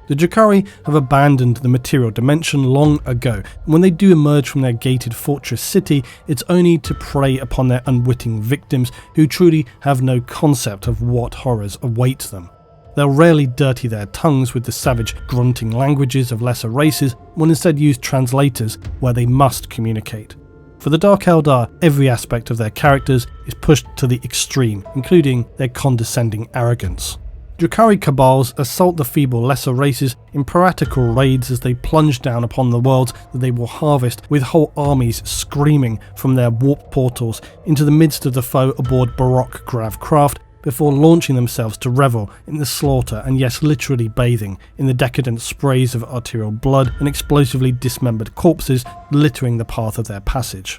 The Drukhari have abandoned the material dimension long ago, and when they do emerge from their gated fortress city, it's only to prey upon their unwitting victims who truly have no concept of what horrors await them. They'll rarely dirty their tongues with the savage, grunting languages of lesser races, but instead use translators where they must communicate. For the Dark Eldar, every aspect of their characters is pushed to the extreme, including their condescending arrogance. Drukhari Kabals assault the feeble lesser races in piratical raids as they plunge down upon the worlds that they will harvest, with whole armies screaming from their warp portals into the midst of the foe aboard Baroque Grav craft, before launching themselves to revel in the slaughter and yes, literally bathing in the decadent sprays of arterial blood and explosively dismembered corpses littering the path of their passage.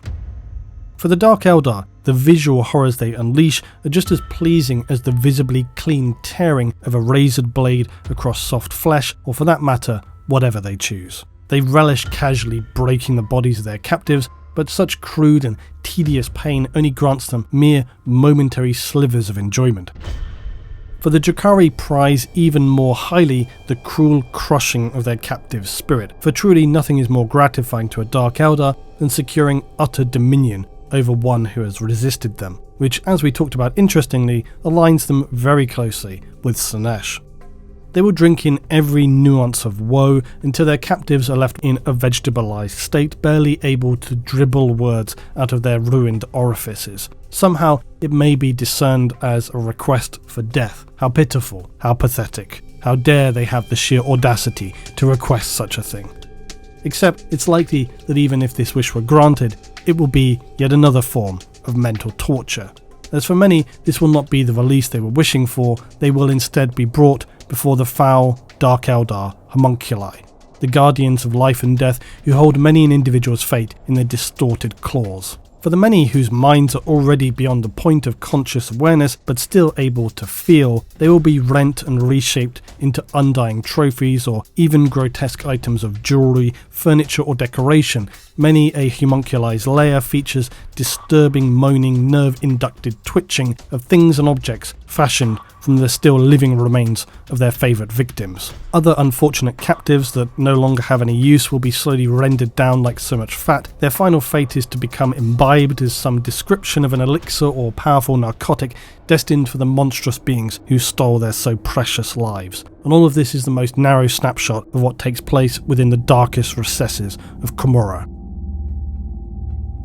For the Dark Eldar, the visual horrors they unleash are just as pleasing as the visibly clean tearing of a razored blade across soft flesh, or for that matter, whatever they choose. They relish casually breaking the bodies of their captives, but such crude and tedious pain only grants them mere momentary slivers of enjoyment. For the Drukhari prize even more highly the cruel crushing of their captive's spirit, for truly nothing is more gratifying to a Dark Eldar than securing utter dominion over one who has resisted them, which, as we talked about interestingly, aligns them very closely with Slaanesh. They will drink in every nuance of woe until their captives are left in a vegetabilized state, barely able to dribble words out of their ruined orifices. Somehow it may be discerned as a request for death. How pitiful, how pathetic, how dare they have the sheer audacity to request such a thing. Except it's likely that even if this wish were granted, it will be yet another form of mental torture. As for many, this will not be the release they were wishing for. They will instead be brought before the foul Dark Eldar Haemonculi, the guardians of life and death who hold many an individual's fate in their distorted claws. For the many whose minds are already beyond the point of conscious awareness but still able to feel, they will be rent and reshaped into undying trophies or even grotesque items of jewellery, furniture or decoration. Many a Haemonculi's lair features disturbing, moaning, nerve-inducted twitching of things and objects fashioned from the still living remains of their favourite victims. Other unfortunate captives that no longer have any use will be slowly rendered down like so much fat. Their final fate is to become imbibed as some description of an elixir or powerful narcotic destined for the monstrous beings who stole their so precious lives. And all of this is the most narrow snapshot of what takes place within the darkest recesses of Commorragh.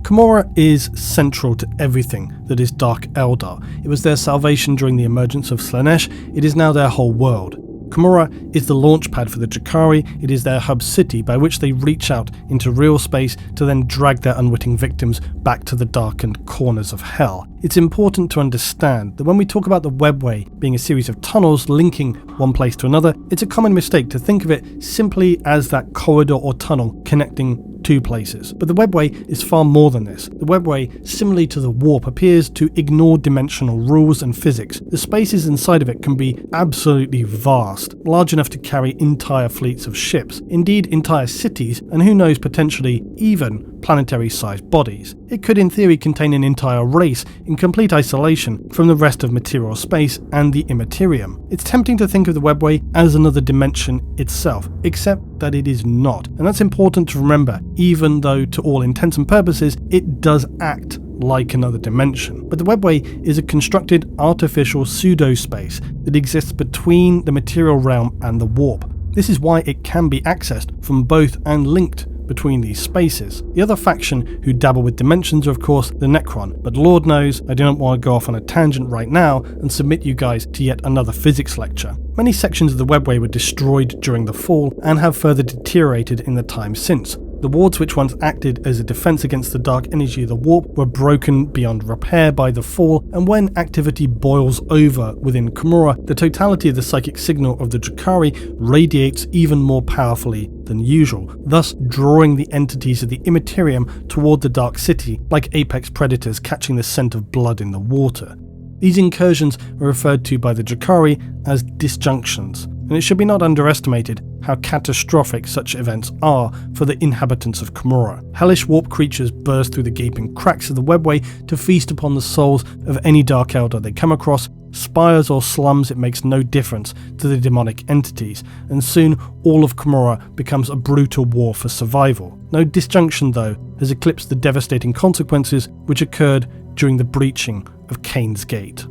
Commorragh is central to everything that is Dark Eldar. It was their salvation during the emergence of Slaanesh. It is now their whole world. Commorragh is the launch pad for the Drukhari. It is their hub city by which they reach out into real space to then drag their unwitting victims back to the darkened corners of hell. It's important to understand that when we talk about the webway being a series of tunnels linking one place to another, it's a common mistake to think of it simply as that corridor or tunnel connecting two places. But the webway is far more than this. The webway, similarly to the warp, appears to ignore dimensional rules and physics. The spaces inside of it can be absolutely vast, large enough to carry entire fleets of ships, indeed entire cities, and who knows, potentially even planetary-sized bodies. It could in theory contain an entire race in complete isolation from the rest of material space and the immaterium. It's tempting to think of the webway as another dimension itself, except that it is not, and that's important to remember, even though to all intents and purposes it does act like another dimension. But the webway is a constructed artificial pseudo-space that exists between the material realm and the warp. This is why it can be accessed from both and linked between these spaces. The other faction who dabble with dimensions are of course the Necron, but Lord knows I do not want to go off on a tangent right now and submit you guys to yet another physics lecture. Many sections of the webway were destroyed during the fall and have further deteriorated in the time since. The wards which once acted as a defense against the dark energy of the warp were broken beyond repair by the fall, and when activity boils over within Commorragh, the totality of the psychic signal of the Drukhari radiates even more powerfully than usual, thus drawing the entities of the immaterium toward the dark city like apex predators catching the scent of blood in the water. These incursions are referred to by the Drukhari as disjunctions, and it should be not underestimated how catastrophic such events are for the inhabitants of Commorragh. Hellish warp creatures burst through the gaping cracks of the webway to feast upon the souls of any Dark Eldar they come across. Spires or slums, it makes no difference to the demonic entities, and soon all of Commorragh becomes a brutal war for survival. No disjunction, though, has eclipsed the devastating consequences which occurred during the breaching of Cain's Gate.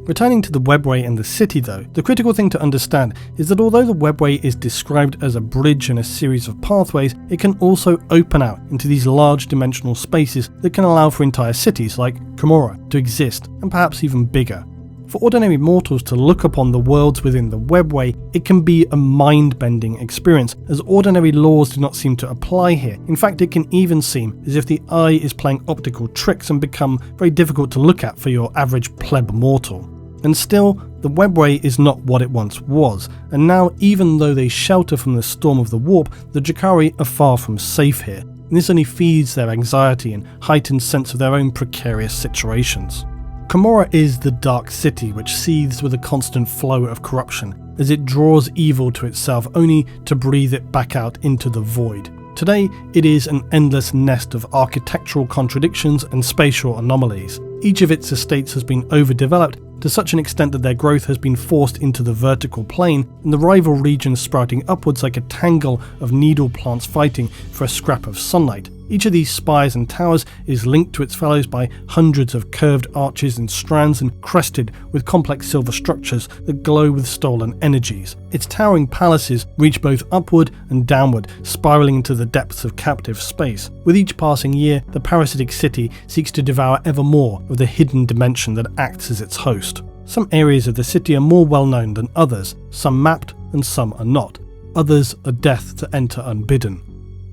Returning to the webway and the city though, the critical thing to understand is that although the webway is described as a bridge and a series of pathways, it can also open out into these large dimensional spaces that can allow for entire cities like Commorragh to exist, and perhaps even bigger. For ordinary mortals to look upon the worlds within the webway, it can be a mind-bending experience, as ordinary laws do not seem to apply here. In fact, it can even seem as if the eye is playing optical tricks and become very difficult to look at for your average pleb mortal. And still, the webway is not what it once was, and now even though they shelter from the storm of the warp, the Drukhari are far from safe here, and this only feeds their anxiety and heightened sense of their own precarious situations. Commorragh is the dark city which seethes with a constant flow of corruption, as it draws evil to itself only to breathe it back out into the void. Today, it is an endless nest of architectural contradictions and spatial anomalies. Each of its estates has been overdeveloped to such an extent that their growth has been forced into the vertical plane, and the rival regions sprouting upwards like a tangle of needle plants fighting for a scrap of sunlight. Each of these spires and towers is linked to its fellows by hundreds of curved arches and strands and crested with complex silver structures that glow with stolen energies. Its towering palaces reach both upward and downward, spiraling into the depths of captive space. With each passing year, the parasitic city seeks to devour ever more of the hidden dimension that acts as its host. Some areas of the city are more well known than others, some mapped and some are not. Others are death to enter unbidden.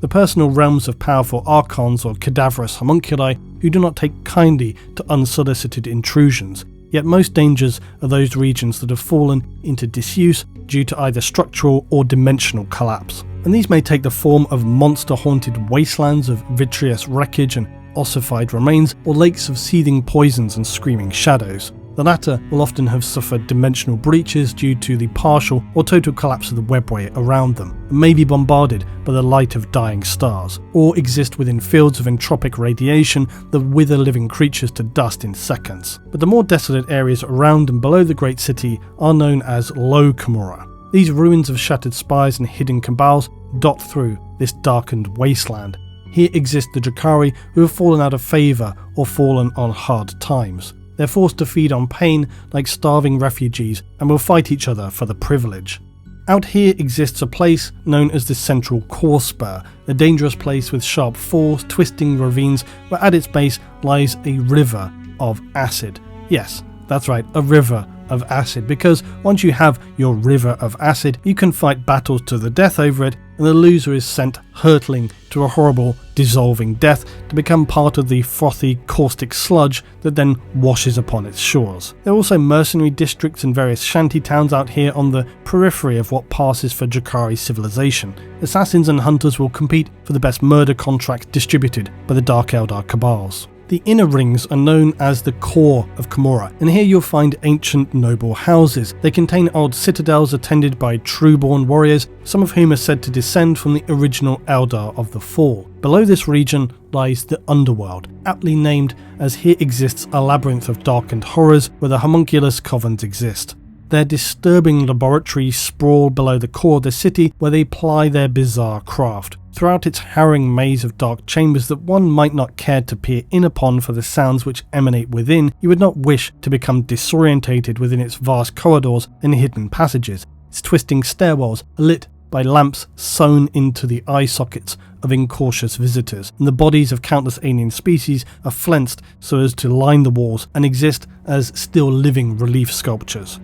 The personal realms of powerful archons or cadaverous homunculi who do not take kindly to unsolicited intrusions, yet most dangers are those regions that have fallen into disuse due to either structural or dimensional collapse. And these may take the form of monster-haunted wastelands of vitreous wreckage and ossified remains, or lakes of seething poisons and screaming shadows. The latter will often have suffered dimensional breaches due to the partial or total collapse of the webway around them, and may be bombarded by the light of dying stars, or exist within fields of entropic radiation that wither living creatures to dust in seconds. But the more desolate areas around and below the great city are known as Low Commorragh. These ruins of shattered spires and hidden Kabals dot through this darkened wasteland. Here exist the Drukhari who have fallen out of favour or fallen on hard times. They're forced to feed on pain like starving refugees and will fight each other for the privilege. Out here exists a place known as the Central Core Spur, a dangerous place with sharp falls, twisting ravines, where at its base lies a river of acid. Yes, that's right, a river of acid, because once you have your river of acid, you can fight battles to the death over it, and the loser is sent hurtling to a horrible, dissolving death to become part of the frothy, caustic sludge that then washes upon its shores. There are also mercenary districts and various shanty towns out here on the periphery of what passes for Drukhari civilization. Assassins and hunters will compete for the best murder contracts distributed by the Dark Eldar Kabals. The inner rings are known as the core of Commorragh, and here you'll find ancient noble houses. They contain old citadels attended by true-born warriors, some of whom are said to descend from the original Eldar of the Fall. Below this region lies the underworld, aptly named as here exists a labyrinth of darkened horrors where the homunculus covens exist. Their disturbing laboratories sprawl below the core of the city where they ply their bizarre craft. Throughout its harrowing maze of dark chambers that one might not care to peer in upon for the sounds which emanate within, you would not wish to become disorientated within its vast corridors and hidden passages. Its twisting stairwells are lit by lamps sewn into the eye sockets of incautious visitors, and the bodies of countless alien species are flensed so as to line the walls and exist as still living relief sculptures.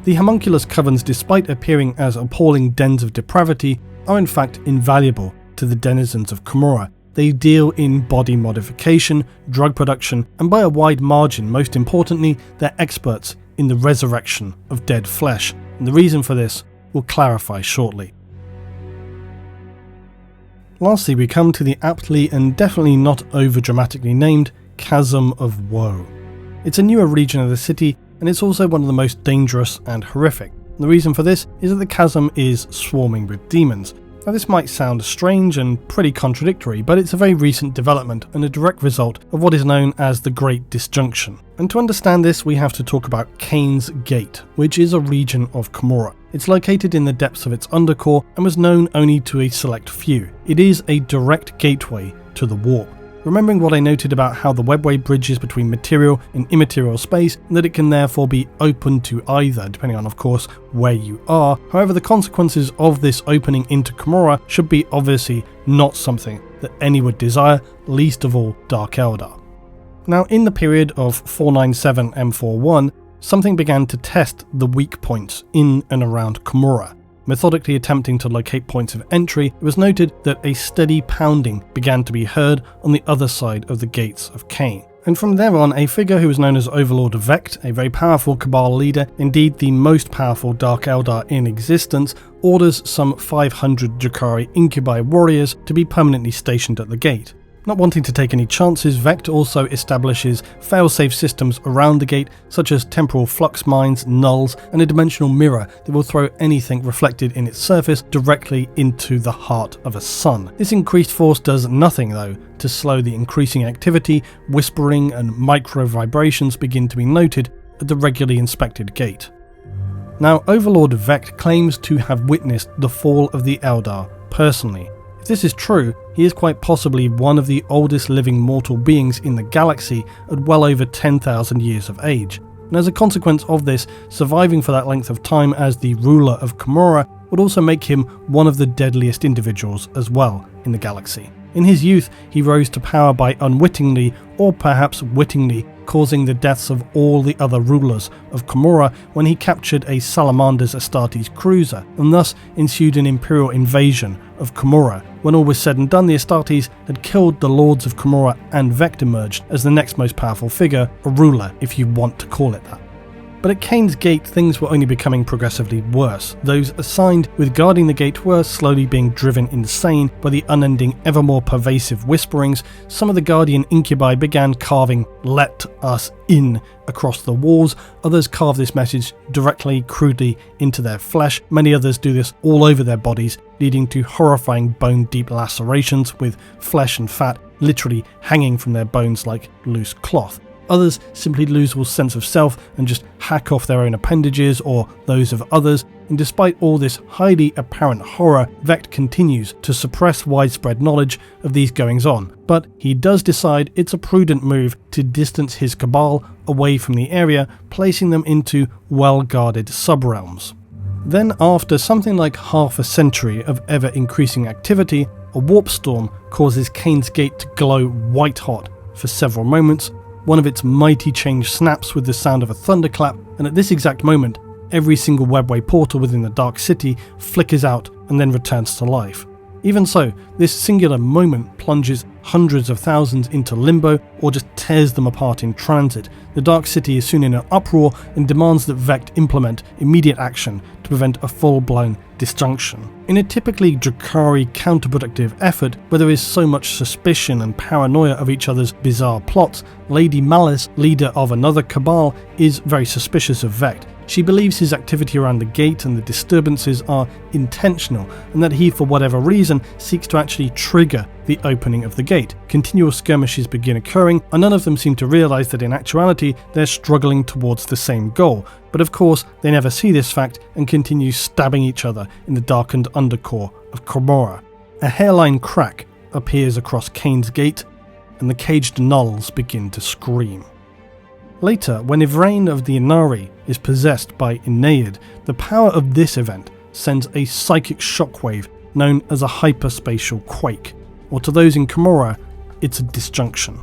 The homunculus covens, despite appearing as appalling dens of depravity, are in fact invaluable to the denizens of Commorragh. They deal in body modification, drug production, and by a wide margin, most importantly, they're experts in the resurrection of dead flesh, and the reason for this will clarify shortly. Lastly, we come to the aptly and definitely not over-dramatically named Chasm of Woe. It's a newer region of the city, and it's also one of the most dangerous and horrific. And the reason for this is that the chasm is swarming with demons. Now this might sound strange and pretty contradictory, but it's a very recent development and a direct result of what is known as the Great Disjunction. And to understand this, we have to talk about Cain's Gate, which is a region of Commorragh. It's located in the depths of its undercore and was known only to a select few. It is a direct gateway to the warp. Remembering what I noted about how the webway bridges between material and immaterial space, and that it can therefore be open to either, depending on, of course, where you are. However, the consequences of this opening into Commorragh should be obviously not something that any would desire, least of all Dark Eldar. Now, in the period of 497 M41, something began to test the weak points in and around Commorragh. Methodically attempting to locate points of entry, it was noted that a steady pounding began to be heard on the other side of the gates of Cain. And from there on, a figure who was known as Overlord Vect, a very powerful Cabal leader, indeed the most powerful Dark Eldar in existence, orders some 500 Drukhari incubi warriors to be permanently stationed at the gate. Not wanting to take any chances, Vect also establishes fail-safe systems around the gate, such as temporal flux mines, nulls, and a dimensional mirror that will throw anything reflected in its surface directly into the heart of a sun. This increased force does nothing, though, to slow the increasing activity. Whispering and micro-vibrations begin to be noted at the regularly inspected gate. Now, Overlord Vect claims to have witnessed the fall of the Eldar personally. If this is true, he is quite possibly one of the oldest living mortal beings in the galaxy at well over 10,000 years of age. And as a consequence of this, surviving for that length of time as the ruler of Commorragh would also make him one of the deadliest individuals as well in the galaxy. In his youth, he rose to power by unwittingly, or perhaps wittingly, causing the deaths of all the other rulers of Commorragh when he captured a Salamander's Astartes cruiser, and thus ensued an imperial invasion of Commorragh. When all was said and done, the Astartes had killed the lords of Commorragh, and Vect emerged as the next most powerful figure, a ruler if you want to call it that. But at Cain's Gate, things were only becoming progressively worse. Those assigned with guarding the gate were slowly being driven insane by the unending, ever more pervasive whisperings. Some of the Guardian incubi began carving "Let us in" across the walls. Others carve this message directly, crudely into their flesh. Many others do this all over their bodies, leading to horrifying bone-deep lacerations with flesh and fat literally hanging from their bones like loose cloth. Others simply lose all sense of self and just hack off their own appendages or those of others, and despite all this highly apparent horror, Vect continues to suppress widespread knowledge of these goings-on, but he does decide it's a prudent move to distance his Cabal away from the area, placing them into well-guarded subrealms. Then, after something like half a century of ever-increasing activity, a warp storm causes Cain's Gate to glow white-hot for several moments. One of its mighty chains snaps with the sound of a thunderclap, and at this exact moment, every single webway portal within the Dark City flickers out and then returns to life. Even so, this singular moment plunges hundreds of thousands into limbo or just tears them apart in transit. The Dark City is soon in an uproar and demands that Vect implement immediate action to prevent a full-blown disjunction. In a typically Drukhari counterproductive effort where there is so much suspicion and paranoia of each other's bizarre plots, Lady Malice, leader of another Cabal, is very suspicious of Vect. She believes his activity around the gate and the disturbances are intentional, and that he, for whatever reason, seeks to actually trigger the opening of the gate. Continual skirmishes begin occurring, and none of them seem to realise that in actuality they're struggling towards the same goal. But of course, they never see this fact and continue stabbing each other in the darkened undercore of Commorragh. A hairline crack appears across Kane's gate, and the caged gnolls begin to scream. Later, when Ivrain of the Inari is possessed by Enead, the power of this event sends a psychic shockwave known as a hyperspatial quake, or to those in Commorragh, it's a disjunction.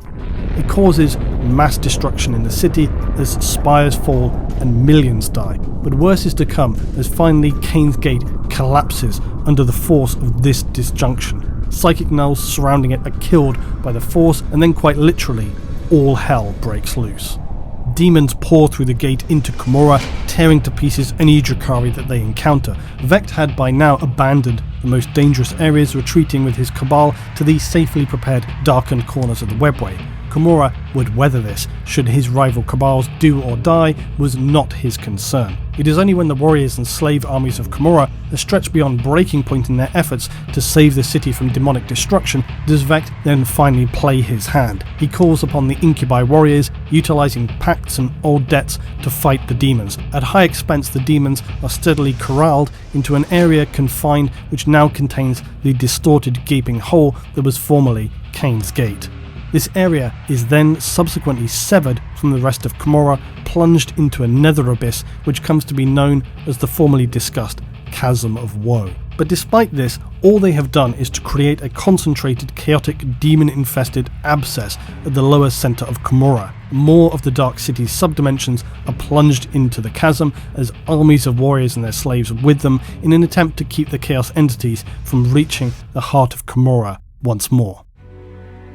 It causes mass destruction in the city as spires fall and millions die, but worse is to come as finally Kane's Gate collapses under the force of this disjunction. Psychic gnolls surrounding it are killed by the force, and then quite literally, all hell breaks loose. Demons pour through the gate into Commorragh, tearing to pieces any Drukhari that they encounter. Vect had by now abandoned the most dangerous areas, retreating with his Cabal to these safely prepared darkened corners of the webway. Commorragh would weather this, should his rival Cabals do or die was not his concern. It is only when the warriors and slave armies of Commorragh are stretched beyond breaking point in their efforts to save the city from demonic destruction does Vect then finally play his hand. He calls upon the Incubi warriors, utilising pacts and old debts to fight the demons. At high expense, the demons are steadily corralled into an area confined which now contains the distorted gaping hole that was formerly Kane's Gate. This area is then subsequently severed from the rest of Commorragh, plunged into a nether abyss which comes to be known as the formerly discussed Chasm of Woe. But despite this, all they have done is to create a concentrated, chaotic, demon-infested abscess at the lower centre of Commorragh. More of the Dark City's subdimensions are plunged into the chasm as armies of warriors and their slaves with them in an attempt to keep the Chaos entities from reaching the heart of Commorragh once more.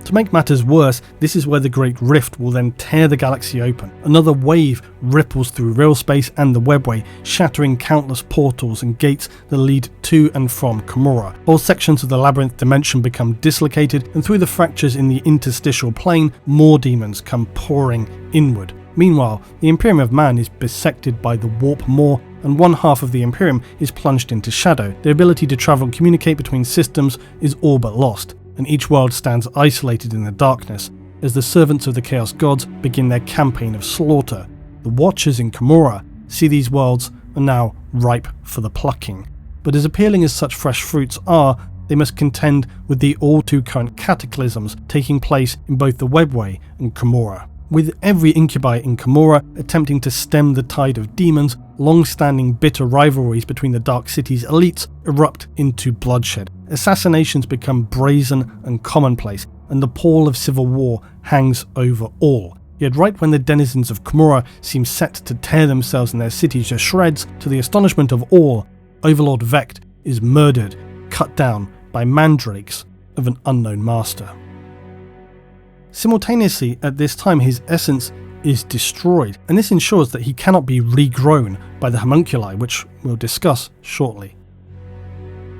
To make matters worse, this is where the Great Rift will then tear the galaxy open. Another wave ripples through real space and the webway, shattering countless portals and gates that lead to and from Commorragh. Whole sections of the labyrinth dimension become dislocated, and through the fractures in the interstitial plane, more demons come pouring inward. Meanwhile, the Imperium of Man is bisected by the Warp Maw, and one half of the Imperium is plunged into shadow. Their ability to travel and communicate between systems is all but lost, and each world stands isolated in the darkness as the servants of the Chaos Gods begin their campaign of slaughter. The Watchers in Commorragh see these worlds are now ripe for the plucking. But as appealing as such fresh fruits are, they must contend with the all-too-current cataclysms taking place in both the webway and Commorragh. With every incubi in Commorragh attempting to stem the tide of demons, long-standing bitter rivalries between the Dark City's elites erupt into bloodshed. Assassinations become brazen and commonplace, and the pall of civil war hangs over all. Yet right when the denizens of Commorragh seem set to tear themselves and their cities to shreds, to the astonishment of all, Overlord Vect is murdered, cut down by mandrakes of an unknown master. Simultaneously, at this time, his essence is destroyed, and this ensures that he cannot be regrown by the Haemonculi, which we'll discuss shortly.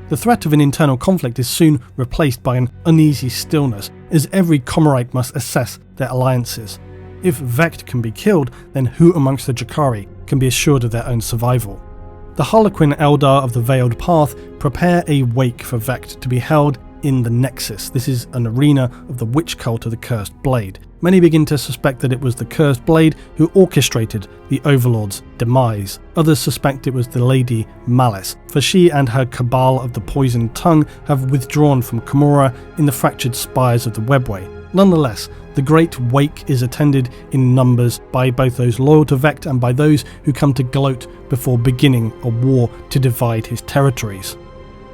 The threat of an internal conflict is soon replaced by an uneasy stillness, as every Commorragh must assess their alliances. If Vect can be killed, then who amongst the Drukhari can be assured of their own survival? The Harlequin Eldar of the Veiled Path prepare a wake for Vect to be held in the Nexus. This is an arena of the Wych Cult of the Cursed Blade. Many begin to suspect that it was the Cursed Blade who orchestrated the Overlord's demise. Others suspect it was the Lady Malice, for she and her Cabal of the Poisoned Tongue have withdrawn from Commorragh in the fractured spires of the webway. Nonetheless, the Great Wake is attended in numbers by both those loyal to Vect and by those who come to gloat before beginning a war to divide his territories.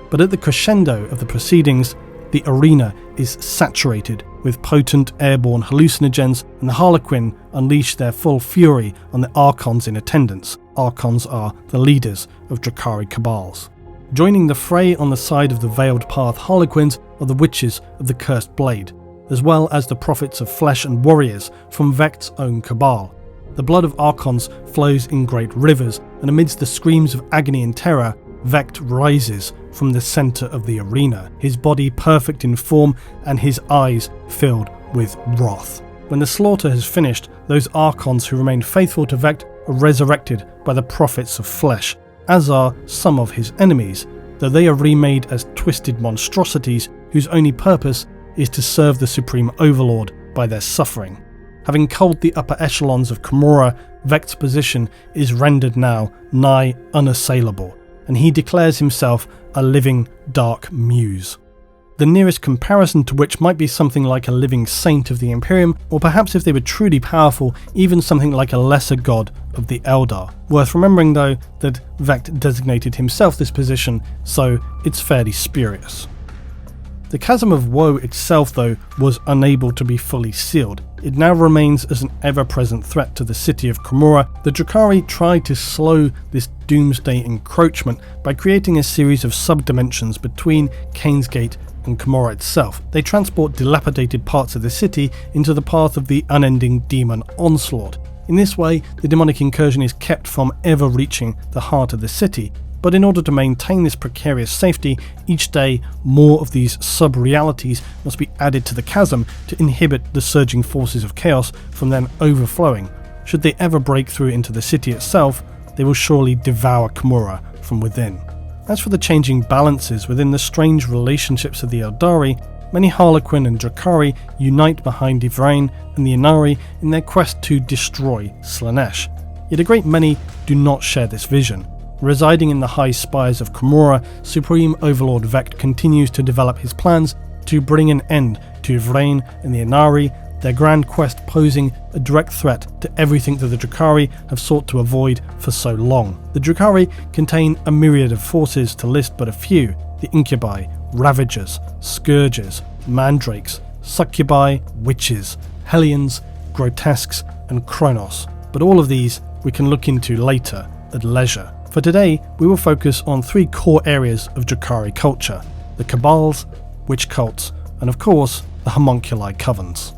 But at the crescendo of the proceedings, the arena is saturated with potent airborne hallucinogens, and the Harlequin unleash their full fury on the Archons in attendance. Archons are the leaders of Drukhari Kabals. Joining the fray on the side of the Veiled Path Harlequins are the Witches of the Cursed Blade, as well as the Prophets of Flesh and warriors from Vecht's own Cabal. The blood of Archons flows in great rivers, and amidst the screams of agony and terror, Vecht rises from the centre of the arena, his body perfect in form and his eyes filled with wrath. When the slaughter has finished, those Archons who remain faithful to Vecht are resurrected by the Prophets of Flesh, as are some of his enemies, though they are remade as twisted monstrosities whose only purpose is to serve the Supreme Overlord by their suffering. Having culled the upper echelons of Commorragh, Vecht's position is rendered now nigh unassailable, and he declares himself a living dark muse. The nearest comparison to which might be something like a living saint of the Imperium, or perhaps if they were truly powerful, even something like a lesser god of the Eldar. Worth remembering though that Vecht designated himself this position, so it's fairly spurious. The Chasm of Woe itself though was unable to be fully sealed. It now remains as an ever-present threat to the city of Commorragh. The Drukhari tried to slow this doomsday encroachment by creating a series of subdimensions between Cain's Gate and Commorragh itself. They transport dilapidated parts of the city into the path of the unending demon onslaught. In this way, the demonic incursion is kept from ever reaching the heart of the city. But in order to maintain this precarious safety, each day more of these sub-realities must be added to the chasm to inhibit the surging forces of chaos from then overflowing. Should they ever break through into the city itself, they will surely devour Commorragh from within. As for the changing balances within the strange relationships of the Eldari, many Harlequin and Drukhari unite behind Yvraine and the Inari in their quest to destroy Slaanesh. Yet a great many do not share this vision. Residing in the high spires of Commorragh, Supreme Overlord Vecht continues to develop his plans to bring an end to Yvraine and the Inari, their grand quest posing a direct threat to everything that the Drukhari have sought to avoid for so long. The Drukhari contain a myriad of forces, to list but a few: the Incubi, Ravagers, Scourges, Mandrakes, Succubi, Witches, Hellions, Grotesques and Kronos. But all of these we can look into later at leisure. For today, we will focus on three core areas of Drukhari culture: the Kabals, Wych Cults, and of course, the Haemonculi covens.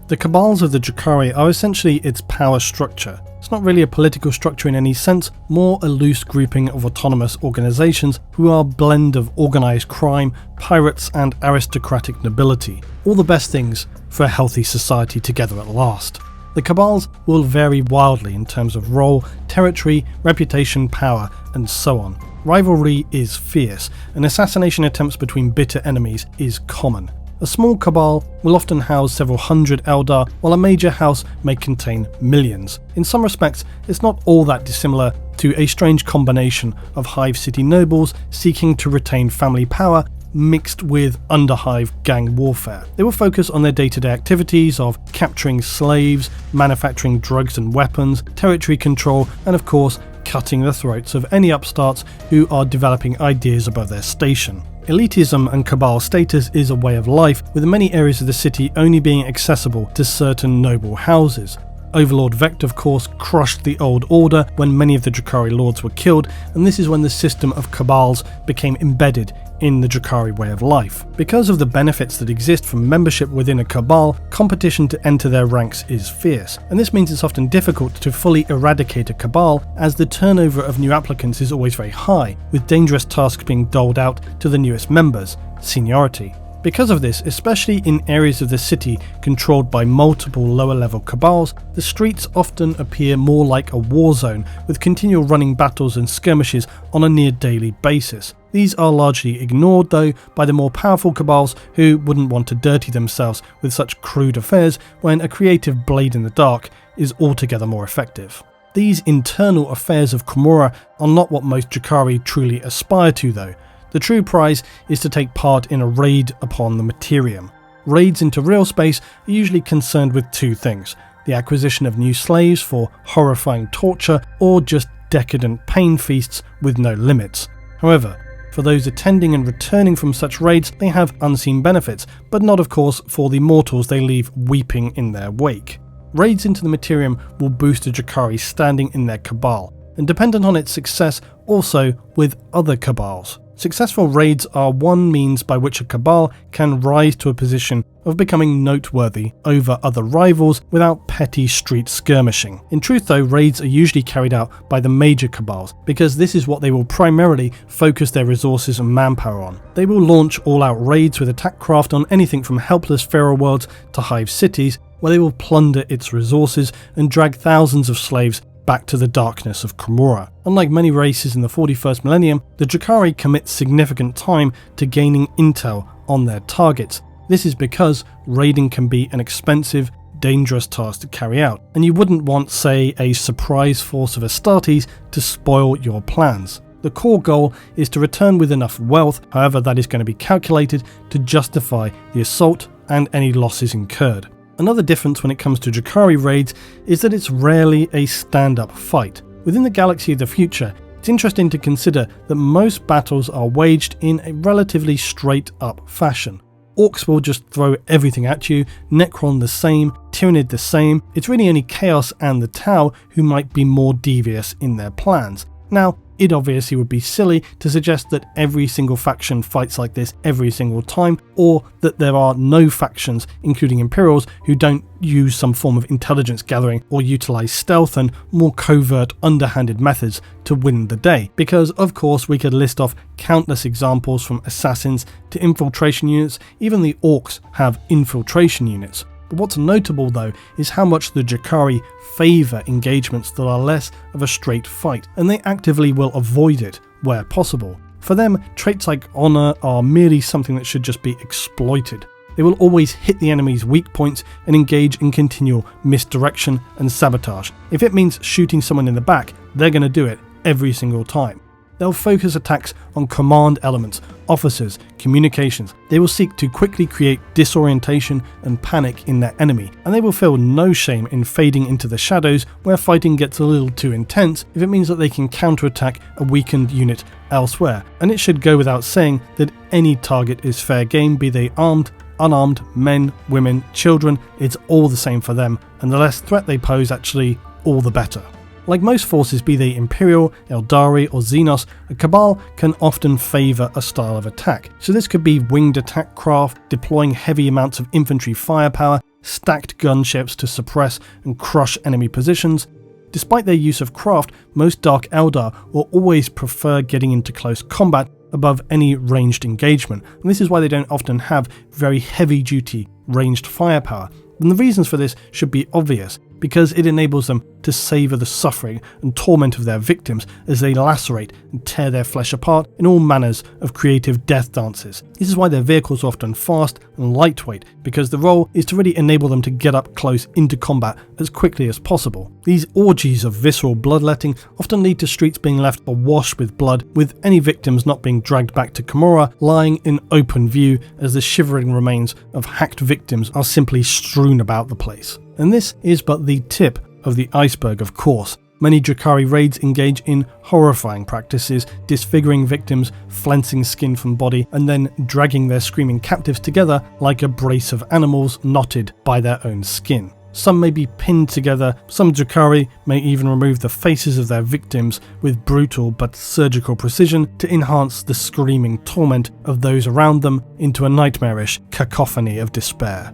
The Kabals of the Drukhari are essentially its power structure. It's not really a political structure in any sense, more a loose grouping of autonomous organisations who are a blend of organised crime, pirates and aristocratic nobility. All the best things for a healthy society together at last. The Kabals will vary wildly in terms of role, territory, reputation, power, and so on. Rivalry is fierce, and assassination attempts between bitter enemies is common. A small cabal will often house several hundred Eldar, while a major house may contain millions. In some respects, it's not all that dissimilar to a strange combination of Hive City nobles seeking to retain family power mixed with underhive gang warfare. They will focus on their day-to-day activities of capturing slaves, manufacturing drugs and weapons, territory control, and of course, cutting the throats of any upstarts who are developing ideas above their station. Elitism and cabal status is a way of life, with many areas of the city only being accessible to certain noble houses. Overlord Vecht, of course, crushed the old order when many of the Drukhari lords were killed, and this is when the system of cabals became embedded in the Drukhari way of life. Because of the benefits that exist from membership within a cabal, competition to enter their ranks is fierce, and this means it's often difficult to fully eradicate a cabal, as the turnover of new applicants is always very high, with dangerous tasks being doled out to the newest members, seniority. Because of this, especially in areas of the city controlled by multiple lower-level cabals, the streets often appear more like a war zone, with continual running battles and skirmishes on a near-daily basis. These are largely ignored, though, by the more powerful cabals who wouldn't want to dirty themselves with such crude affairs when a creative blade in the dark is altogether more effective. These internal affairs of Commorragh are not what most Drukhari truly aspire to, though. The true prize is to take part in a raid upon the Materium. Raids into real space are usually concerned with two things: the acquisition of new slaves for horrifying torture, or just decadent pain feasts with no limits. However, for those attending and returning from such raids, they have unseen benefits, but not of course for the mortals they leave weeping in their wake. Raids into the Materium will boost a Drukhari's standing in their Cabal, and dependent on its success, also with other Cabals. Successful raids are one means by which a Cabal can rise to a position of becoming noteworthy over other rivals without petty street skirmishing. In truth though, raids are usually carried out by the major Cabals, because this is what they will primarily focus their resources and manpower on. They will launch all-out raids with attack craft on anything from helpless feral worlds to hive cities, where they will plunder its resources and drag thousands of slaves back to the darkness of Commorragh. Unlike many races in the 41st millennium, the Drukhari commit significant time to gaining intel on their targets. This is because raiding can be an expensive, dangerous task to carry out, and you wouldn't want, say, a surprise force of Astartes to spoil your plans. The core goal is to return with enough wealth, however that is going to be calculated to justify the assault and any losses incurred. Another difference when it comes to Drukhari raids is that it's rarely a stand-up fight. Within the galaxy of the future, it's interesting to consider that most battles are waged in a relatively straight-up fashion. Orcs will just throw everything at you, Necron the same, Tyranid the same. It's really only Chaos and the Tau who might be more devious in their plans. Now, it obviously would be silly to suggest that every single faction fights like this every single time, or that there are no factions, including Imperials, who don't use some form of intelligence gathering or utilize stealth and more covert, underhanded methods to win the day. Because, of course, we could list off countless examples from assassins to infiltration units. Even the Orcs have infiltration units. But what's notable though is how much the Drukhari favour engagements that are less of a straight fight, and they actively will avoid it where possible. For them, traits like honour are merely something that should just be exploited. They will always hit the enemy's weak points and engage in continual misdirection and sabotage. If it means shooting someone in the back, they're going to do it every single time. They'll focus attacks on command elements, officers, communications. They will seek to quickly create disorientation and panic in their enemy, and they will feel no shame in fading into the shadows where fighting gets a little too intense if it means that they can counterattack a weakened unit elsewhere. And it should go without saying that any target is fair game, be they armed, unarmed, men, women, children. It's all the same for them, and the less threat they pose, actually, all the better. Like most forces, be they Imperial, Eldari or Xenos, a Cabal can often favour a style of attack. So this could be winged attack craft, deploying heavy amounts of infantry firepower, stacked gunships to suppress and crush enemy positions. Despite their use of craft, most Dark Eldar will always prefer getting into close combat above any ranged engagement, and this is why they don't often have very heavy duty ranged firepower. And the reasons for this should be obvious, because it enables them to savour the suffering and torment of their victims as they lacerate and tear their flesh apart in all manners of creative death dances. This is why their vehicles are often fast and lightweight, because the role is to really enable them to get up close into combat as quickly as possible. These orgies of visceral bloodletting often lead to streets being left awash with blood, with any victims not being dragged back to Commorragh lying in open view as the shivering remains of hacked victims are simply strewn about the place. And this is but the tip of the iceberg, of course. Many Drukhari raids engage in horrifying practices, disfiguring victims, flensing skin from body, and then dragging their screaming captives together like a brace of animals knotted by their own skin. Some may be pinned together, some Drukhari may even remove the faces of their victims with brutal but surgical precision to enhance the screaming torment of those around them into a nightmarish cacophony of despair.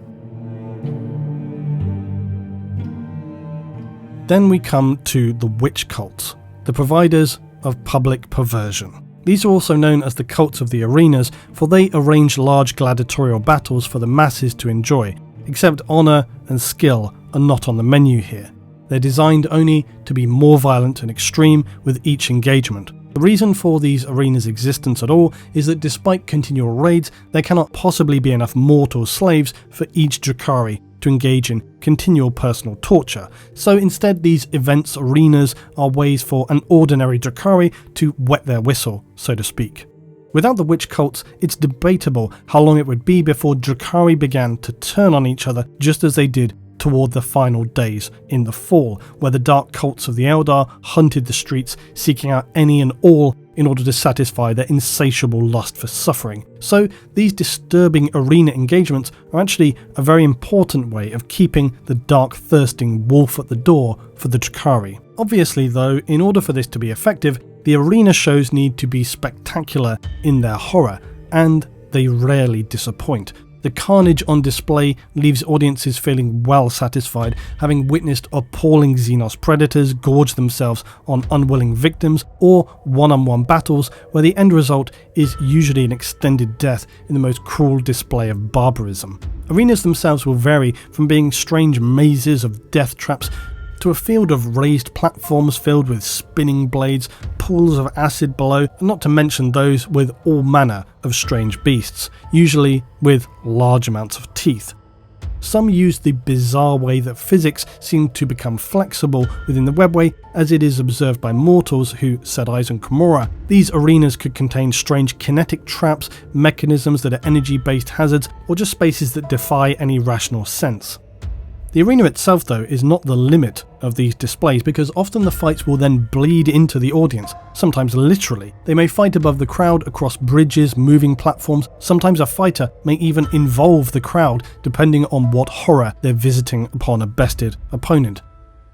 Then we come to the Wych Cults, the providers of public perversion. These are also known as the cults of the arenas, for they arrange large gladiatorial battles for the masses to enjoy, except honour and skill are not on the menu here. They're designed only to be more violent and extreme with each engagement. The reason for these arenas' existence at all is that despite continual raids, there cannot possibly be enough mortal slaves for each Drukhari to engage in continual personal torture, so instead these events arenas are ways for an ordinary Drukhari to wet their whistle, so to speak. Without the Wych Cults, it's debatable how long it would be before Drukhari began to turn on each other just as they did toward the final days in the fall, where the dark cults of the Eldar hunted the streets, seeking out any and all in order to satisfy their insatiable lust for suffering. So these disturbing arena engagements are actually a very important way of keeping the dark thirsting wolf at the door for the Drukhari. Obviously though, in order for this to be effective, the arena shows need to be spectacular in their horror, and they rarely disappoint. The carnage on display leaves audiences feeling well satisfied, having witnessed appalling Xenos predators gorge themselves on unwilling victims, or one-on-one battles where the end result is usually an extended death in the most cruel display of barbarism. Arenas themselves will vary from being strange mazes of death traps to a field of raised platforms filled with spinning blades, pools of acid below, and not to mention those with all manner of strange beasts, usually with large amounts of teeth. Some use the bizarre way that physics seem to become flexible within the webway, as it is observed by mortals who set eyes on Commorragh. These arenas could contain strange kinetic traps, mechanisms that are energy-based hazards, or just spaces that defy any rational sense. The arena itself though is not the limit of these displays, because often the fights will then bleed into the audience, sometimes literally. They may fight above the crowd, across bridges, moving platforms. Sometimes a fighter may even involve the crowd, depending on what horror they're visiting upon a bested opponent.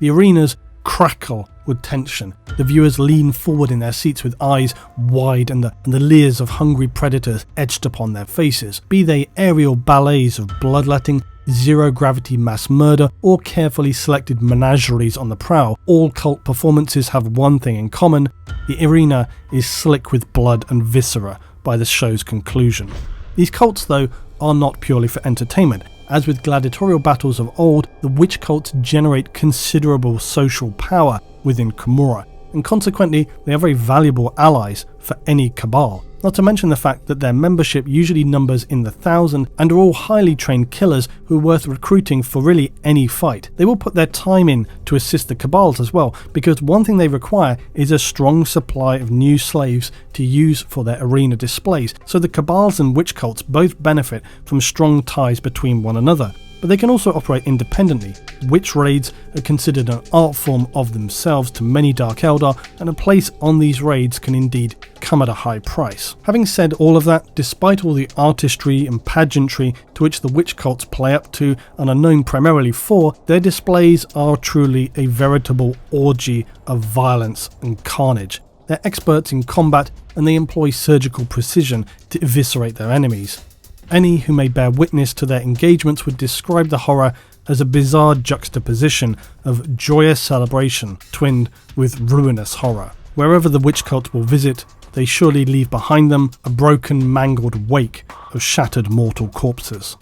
The arenas crackle with tension. The viewers lean forward in their seats with eyes wide and the leers of hungry predators etched upon their faces, be they aerial ballets of bloodletting, zero-gravity mass murder, or carefully selected menageries on the prowl. All cult performances have one thing in common: the arena is slick with blood and viscera by the show's conclusion. These cults, though, are not purely for entertainment. As with gladiatorial battles of old, the Wych Cults generate considerable social power within Commorragh, and consequently they are very valuable allies for any Cabal. Not to mention the fact that their membership usually numbers in the 1,000 and are all highly trained killers who are worth recruiting for really any fight. They will put their time in to assist the Kabals as well, because one thing they require is a strong supply of new slaves to use for their arena displays, so the Kabals and Wych Cults both benefit from strong ties between one another. But they can also operate independently. Witch raids are considered an art form of themselves to many Dark Eldar, and a place on these raids can indeed come at a high price. Having said all of that, despite all the artistry and pageantry to which the Wych Cults play up to and are known primarily for, their displays are truly a veritable orgy of violence and carnage. They're experts in combat, and they employ surgical precision to eviscerate their enemies. Any who may bear witness to their engagements would describe the horror as a bizarre juxtaposition of joyous celebration twinned with ruinous horror. Wherever the Wych Cult will visit, they surely leave behind them a broken, mangled wake of shattered mortal corpses.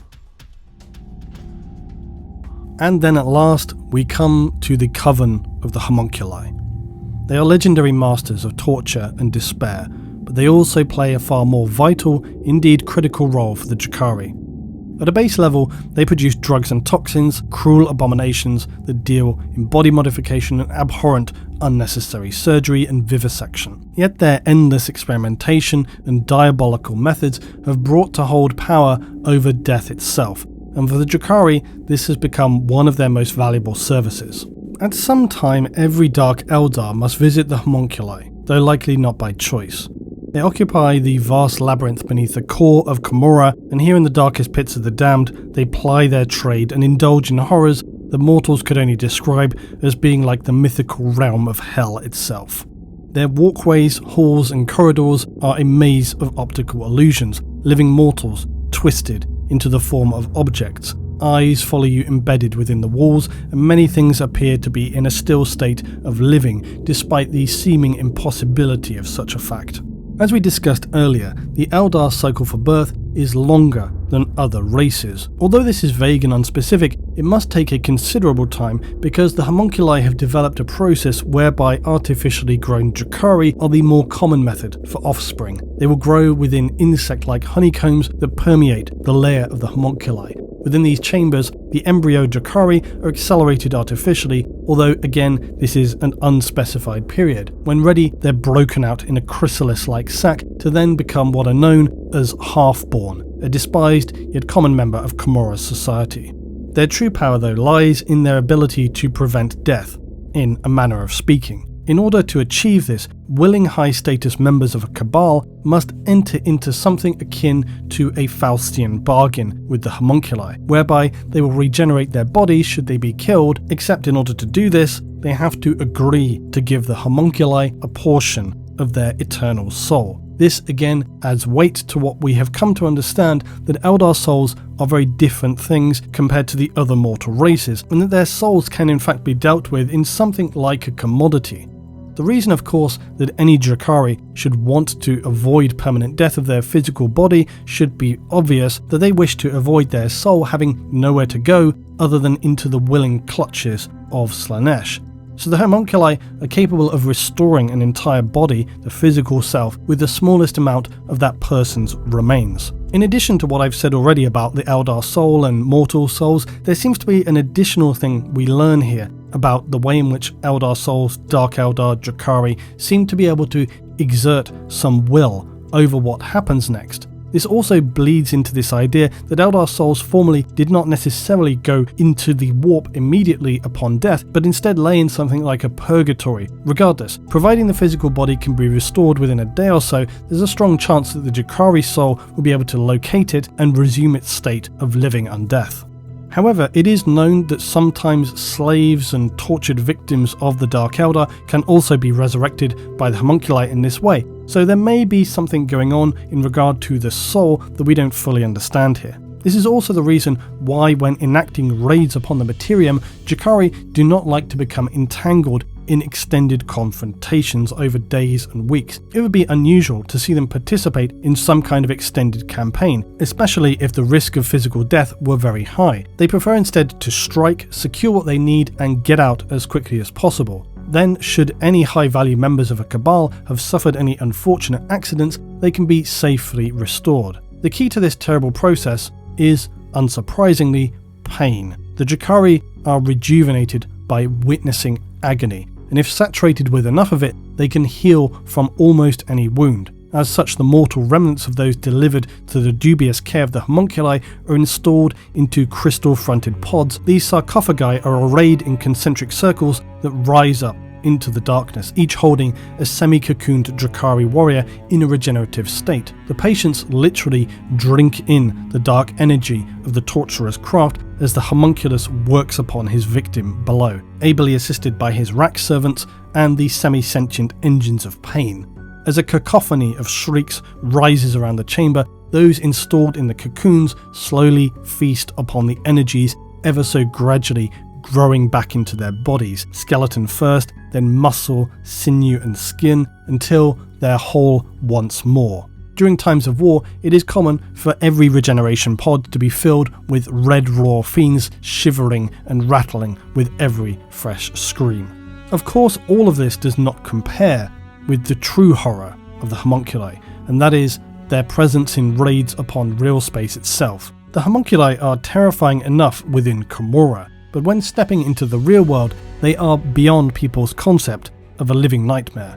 And then at last, we come to the Coven of the Haemonculi. They are legendary masters of torture and despair, but they also play a far more vital, indeed critical role for the Drukhari. At a base level, they produce drugs and toxins, cruel abominations that deal in body modification and abhorrent, unnecessary surgery and vivisection. Yet their endless experimentation and diabolical methods have brought to hold power over death itself, and for the Drukhari, this has become one of their most valuable services. At some time, every Dark Eldar must visit the Haemonculi, though likely not by choice. They occupy the vast labyrinth beneath the core of Commorragh, and here in the darkest pits of the damned, they ply their trade and indulge in horrors that mortals could only describe as being like the mythical realm of hell itself. Their walkways, halls and corridors are a maze of optical illusions, living mortals twisted into the form of objects. Eyes follow you embedded within the walls, and many things appear to be in a still state of living, despite the seeming impossibility of such a fact. As we discussed earlier, the Eldar cycle for birth is longer than other races. Although this is vague and unspecific, it must take a considerable time because the Haemonculi have developed a process whereby artificially grown Drukhari are the more common method for offspring. They will grow within insect-like honeycombs that permeate the layer of the Haemonculi. Within these chambers, the embryo Drukhari are accelerated artificially, although again this is an unspecified period. When ready, they're broken out in a chrysalis-like sac to then become what are known as half-born, a despised yet common member of Commorragh's society. Their true power, though, lies in their ability to prevent death, in a manner of speaking. In order to achieve this, willing high-status members of a Cabal must enter into something akin to a Faustian bargain with the Haemonculi, whereby they will regenerate their bodies should they be killed, except in order to do this, they have to agree to give the Haemonculi a portion of their eternal soul. This again adds weight to what we have come to understand, that Eldar Souls are very different things compared to the other mortal races, and that their souls can in fact be dealt with in something like a commodity. The reason, of course, that any Drukhari should want to avoid permanent death of their physical body should be obvious, that they wish to avoid their soul having nowhere to go other than into the willing clutches of Slaanesh. So the Haemonculi are capable of restoring an entire body, the physical self, with the smallest amount of that person's remains. In addition to what I've said already about the Eldar Soul and mortal souls, there seems to be an additional thing we learn here about the way in which Eldar Souls, Dark Eldar, Drukhari seem to be able to exert some will over what happens next. This also bleeds into this idea that Eldar Souls formerly did not necessarily go into the warp immediately upon death, but instead lay in something like a purgatory. Regardless, providing the physical body can be restored within a day or so, there's a strong chance that the Drukhari soul will be able to locate it and resume its state of living undeath. However, it is known that sometimes slaves and tortured victims of the Dark Eldar can also be resurrected by the Haemonculi in this way, so there may be something going on in regard to the soul that we don't fully understand here. This is also the reason why, when enacting raids upon the Materium, Drukhari do not like to become entangled in extended confrontations over days and weeks. It would be unusual to see them participate in some kind of extended campaign, especially if the risk of physical death were very high. They prefer instead to strike, secure what they need, and get out as quickly as possible. Then, should any high-value members of a Cabal have suffered any unfortunate accidents, they can be safely restored. The key to this terrible process is, unsurprisingly, pain. The Drukhari are rejuvenated by witnessing agony, and if saturated with enough of it, they can heal from almost any wound. As such, the mortal remnants of those delivered to the dubious care of the Haemonculi are installed into crystal-fronted pods. These sarcophagi are arrayed in concentric circles that rise up into the darkness, each holding a semi-cocooned Drukhari warrior in a regenerative state. The patients literally drink in the dark energy of the torturer's craft as the homunculus works upon his victim below, ably assisted by his rack servants and the semi-sentient engines of pain. As a cacophony of shrieks rises around the chamber, those installed in the cocoons slowly feast upon the energies ever so gradually growing back into their bodies, skeleton first, then muscle, sinew and skin, until they're whole once more. During times of war, it is common for every regeneration pod to be filled with red raw fiends shivering and rattling with every fresh scream. Of course, all of this does not compare with the true horror of the Haemonculi, and that is their presence in raids upon real space itself. The Haemonculi are terrifying enough within Commorragh, but when stepping into the real world, they are beyond people's concept of a living nightmare.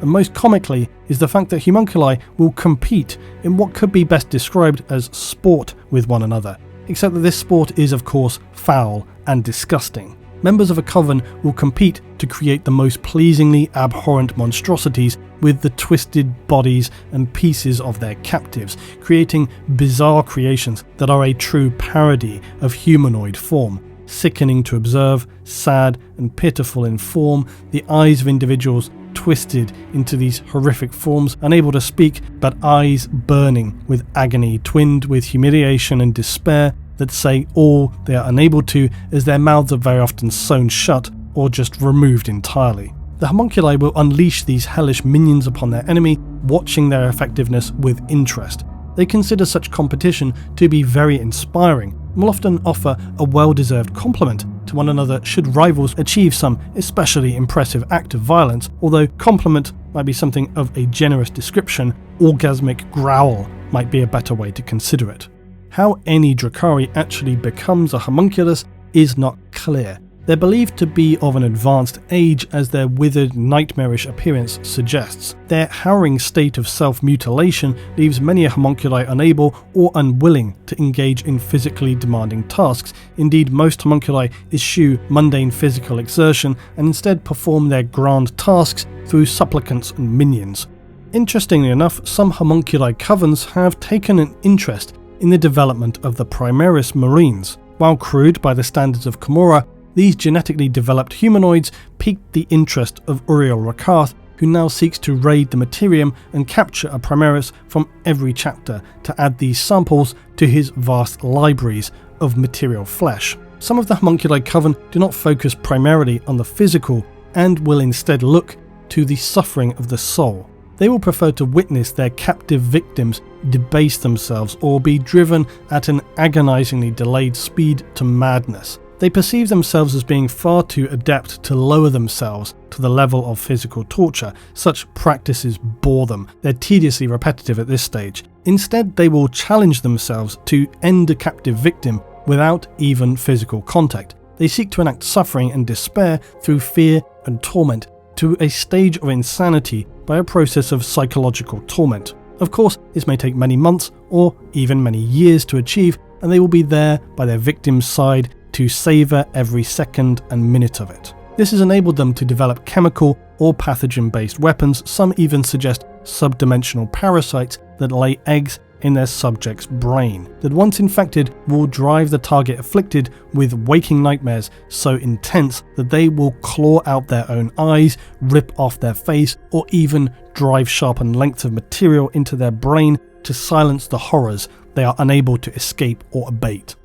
And most comically is the fact that Haemonculi will compete in what could be best described as sport with one another, except that this sport is of course foul and disgusting. Members of a coven will compete to create the most pleasingly abhorrent monstrosities with the twisted bodies and pieces of their captives, creating bizarre creations that are a true parody of humanoid form. Sickening to observe, sad and pitiful in form, the eyes of individuals twisted into these horrific forms, unable to speak, but eyes burning with agony, twinned with humiliation and despair, that say all they are unable to, as their mouths are very often sewn shut or just removed entirely. The Haemonculi will unleash these hellish minions upon their enemy, watching their effectiveness with interest. They consider such competition to be very inspiring, and will often offer a well-deserved compliment to one another should rivals achieve some especially impressive act of violence, although compliment might be something of a generous description, orgasmic growl might be a better way to consider it. How any Drukhari actually becomes a homunculus is not clear, They're believed to be of an advanced age, as their withered, nightmarish appearance suggests. Their harrowing state of self-mutilation leaves many a homunculi unable or unwilling to engage in physically demanding tasks. Indeed, most homunculi eschew mundane physical exertion and instead perform their grand tasks through supplicants and minions. Interestingly enough, some homunculi covens have taken an interest in the development of the Primaris Marines. While crude by the standards of Commorragh, these genetically developed humanoids piqued the interest of Uriel Rakarth, who now seeks to raid the Materium and capture a Primaris from every chapter to add these samples to his vast libraries of material flesh. Some of the homunculi coven do not focus primarily on the physical and will instead look to the suffering of the soul. They will prefer to witness their captive victims debase themselves or be driven at an agonizingly delayed speed to madness. They perceive themselves as being far too adept to lower themselves to the level of physical torture. Such practices bore them. They're tediously repetitive at this stage. Instead, they will challenge themselves to end a captive victim without even physical contact. They seek to enact suffering and despair through fear and torment to a stage of insanity by a process of psychological torment. Of course, this may take many months or even many years to achieve, and they will be there by their victim's side to savour every second and minute of it. This has enabled them to develop chemical or pathogen-based weapons. Some even suggest subdimensional parasites that lay eggs in their subject's brain, that once infected will drive the target afflicted with waking nightmares so intense that they will claw out their own eyes, rip off their face, or even drive sharpened lengths of material into their brain to silence the horrors they are unable to escape or abate.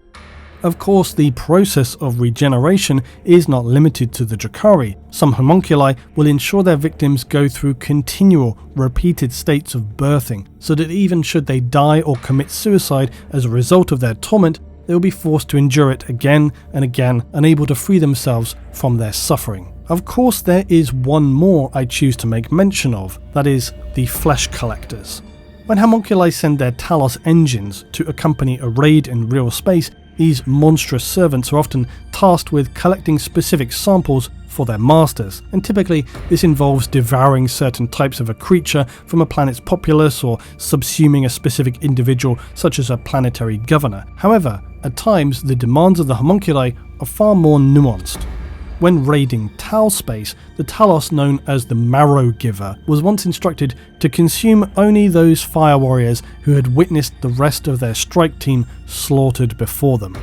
Of course, the process of regeneration is not limited to the Drukhari. Some homunculi will ensure their victims go through continual, repeated states of birthing, so that even should they die or commit suicide as a result of their torment, they will be forced to endure it again and again, unable to free themselves from their suffering. Of course, there is one more I choose to make mention of, that is, the flesh collectors. When homunculi send their Talos engines to accompany a raid in real space, these monstrous servants are often tasked with collecting specific samples for their masters, and typically this involves devouring certain types of a creature from a planet's populace or subsuming a specific individual such as a planetary governor. However, at times the demands of the homunculi are far more nuanced. When raiding Tal space, the Talos known as the Marrow Giver was once instructed to consume only those fire warriors who had witnessed the rest of their strike team slaughtered before them.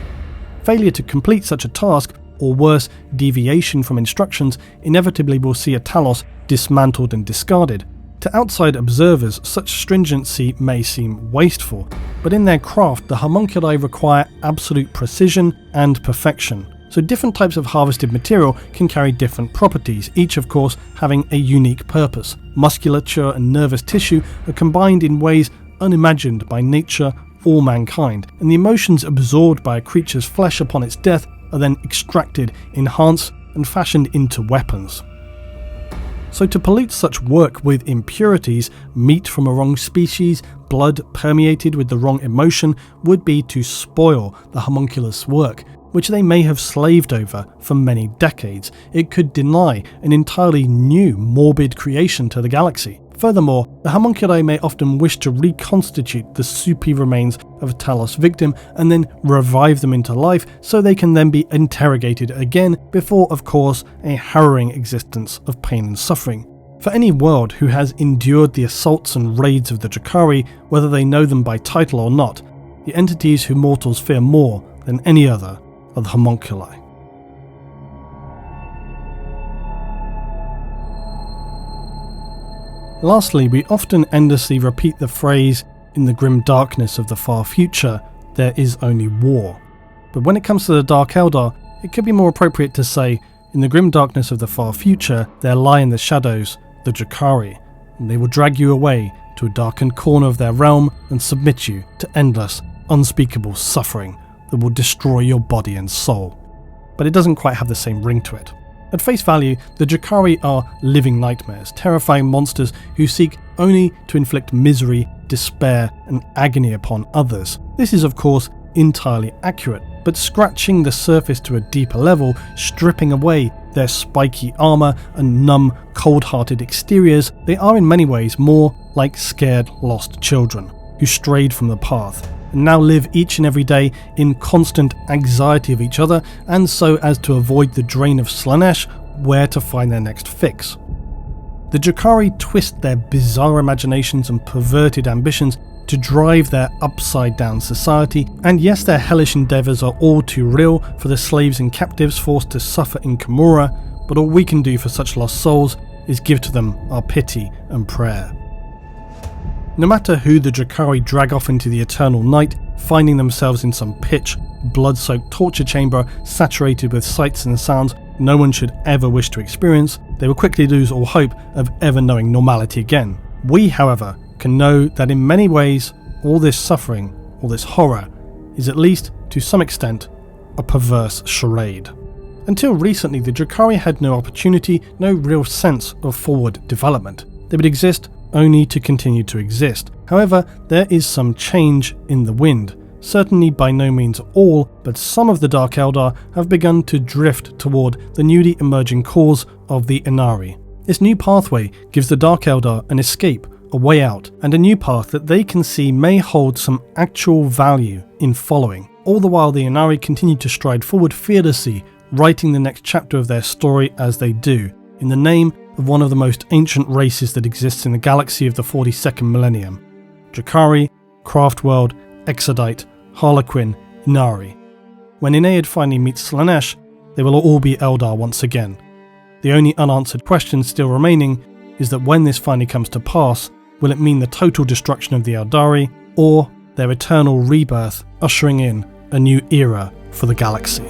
Failure to complete such a task, or worse, deviation from instructions, inevitably will see a Talos dismantled and discarded. To outside observers, such stringency may seem wasteful, but in their craft the homunculi require absolute precision and perfection. So different types of harvested material can carry different properties, each of course having a unique purpose. Musculature and nervous tissue are combined in ways unimagined by nature or mankind, and the emotions absorbed by a creature's flesh upon its death are then extracted, enhanced, and fashioned into weapons. So to pollute such work with impurities, meat from a wrong species, blood permeated with the wrong emotion, would be to spoil the homunculus' work, which they may have slaved over for many decades. It could deny an entirely new, morbid creation to the galaxy. Furthermore, the homunculi may often wish to reconstitute the soupy remains of a Talos victim and then revive them into life so they can then be interrogated again before, of course, a harrowing existence of pain and suffering. For any world who has endured the assaults and raids of the Drukhari, whether they know them by title or not, the entities who mortals fear more than any other are the homunculi. Lastly, we often endlessly repeat the phrase, "In the grim darkness of the far future, there is only war." But when it comes to the Dark Eldar, it could be more appropriate to say, "In the grim darkness of the far future, there lie in the shadows the Drukhari, and they will drag you away to a darkened corner of their realm and submit you to endless, unspeakable suffering that will destroy your body and soul." But it doesn't quite have the same ring to it. At face value, the Drukhari are living nightmares, terrifying monsters who seek only to inflict misery, despair, and agony upon others. This is, of course, entirely accurate, but scratching the surface to a deeper level, stripping away their spiky armour and numb, cold-hearted exteriors, they are in many ways more like scared, lost children who strayed from the path and now live each and every day in constant anxiety of each other, and so as to avoid the drain of Slaanesh, where to find their next fix. The Drukhari twist their bizarre imaginations and perverted ambitions to drive their upside-down society, and yes, their hellish endeavours are all too real for the slaves and captives forced to suffer in Commorragh, but all we can do for such lost souls is give to them our pity and prayer. No matter who the Drukhari drag off into the eternal night, finding themselves in some pitch, blood-soaked torture chamber saturated with sights and sounds no one should ever wish to experience, they will quickly lose all hope of ever knowing normality again. We, however, can know that in many ways, all this suffering, all this horror, is at least, to some extent, a perverse charade. Until recently, the Drukhari had no opportunity, no real sense of forward development. They would exist only to continue to exist. However, there is some change in the wind. Certainly by no means all, but some of the Dark Eldar have begun to drift toward the newly emerging cause of the Inari. This new pathway gives the Dark Eldar an escape, a way out, and a new path that they can see may hold some actual value in following. All the while the Inari continue to stride forward fearlessly, writing the next chapter of their story as they do, in the name of one of the most ancient races that exists in the galaxy of the 42nd millennium. Drukhari, Craftworld, Exodite, Harlequin, Inari. When Enead finally meets Slaanesh, they will all be Eldar once again. The only unanswered question still remaining is that when this finally comes to pass, will it mean the total destruction of the Eldari, or their eternal rebirth, ushering in a new era for the galaxy?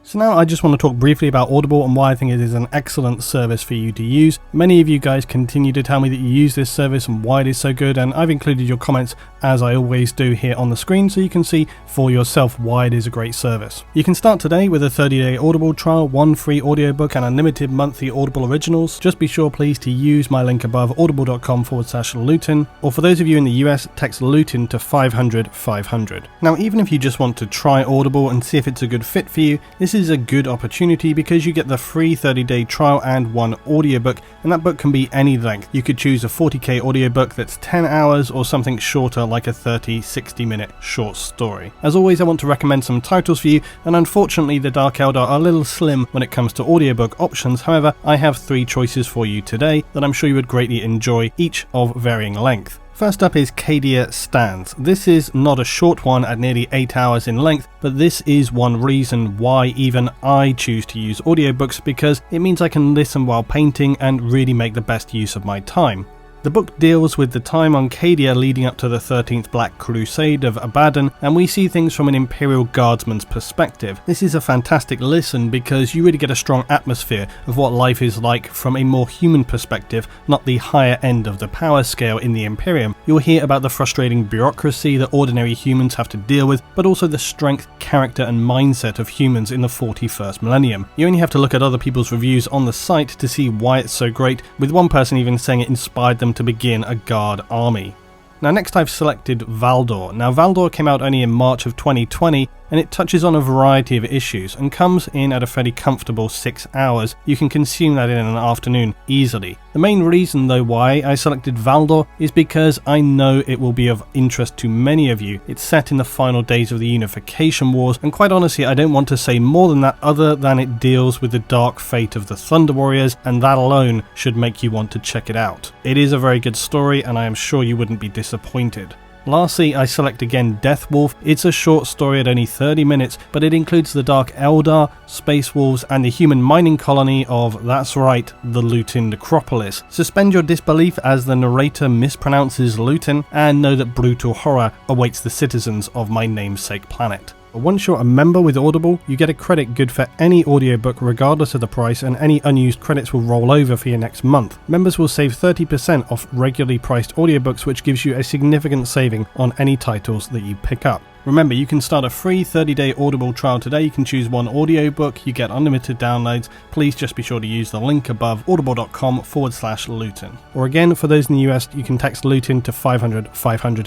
So now I just want to talk briefly about Audible and why I think it is an excellent service for you to use. Many of you guys continue to tell me that you use this service and why it is so good, and I've included your comments as I always do here on the screen so you can see for yourself why it is a great service. You can start today with a 30-day Audible trial, 1 free audiobook and unlimited monthly Audible originals. Just be sure please to use my link above, audible.com/Luton, or for those of you in the US, text Luton to 500 500. Now even if you just want to try Audible and see if it's a good fit for you, this is a good opportunity because you get the free 30-day trial and 1 audiobook, and that book can be any length. You could choose a 40k audiobook that's 10 hours or something shorter like a 30-60 minute short story. As always, I want to recommend some titles for you, and unfortunately the Dark Eldar are a little slim when it comes to audiobook options. However, I have 3 choices for you today that I'm sure you would greatly enjoy, each of varying length. First up is Cadia Stands. This is not a short one at nearly 8 hours in length, but this is one reason why even I choose to use audiobooks, because it means I can listen while painting and really make the best use of my time. The book deals with the time on Cadia leading up to the 13th Black Crusade of Abaddon, and we see things from an Imperial Guardsman's perspective. This is a fantastic listen because you really get a strong atmosphere of what life is like from a more human perspective, not the higher end of the power scale in the Imperium. You'll hear about the frustrating bureaucracy that ordinary humans have to deal with, but also the strength, character and mindset of humans in the 41st millennium. You only have to look at other people's reviews on the site to see why it's so great, with one person even saying it inspired them to begin a guard army. Now next I've selected Valdor. Now Valdor came out only in March of 2020, and it touches on a variety of issues and comes in at a fairly comfortable 6 hours. You can consume that in an afternoon easily. The main reason though why I selected Valdor is because I know it will be of interest to many of you. It's set in the final days of the Unification Wars, and quite honestly I don't want to say more than that other than it deals with the dark fate of the Thunder Warriors, and that alone should make you want to check it out. It is a very good story and I am sure you wouldn't be disappointed. Lastly, I select again Death Wolf. It's a short story at only 30 minutes, but it includes the Dark Eldar, Space Wolves, and the human mining colony of, that's right, the Luton Necropolis. Suspend your disbelief as the narrator mispronounces Luton, and know that brutal horror awaits the citizens of my namesake planet. Once you're a member with Audible, you get a credit good for any audiobook regardless of the price, and any unused credits will roll over for your next month. Members will save 30% off regularly priced audiobooks, which gives you a significant saving on any titles that you pick up. Remember, you can start a free 30-day Audible trial today. You can choose one audiobook, you get unlimited downloads. Please just be sure to use the link above, audible.com/Luton. Or again, for those in the US, you can text Luton to 500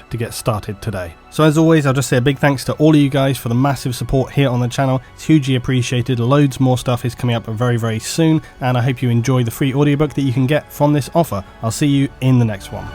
to get started today. So as always, I'll just say a big thanks to all of you guys for the massive support here on the channel. It's hugely appreciated. Loads more stuff is coming up very, very soon, and I hope you enjoy the free audiobook that you can get from this offer. I'll see you in the next one.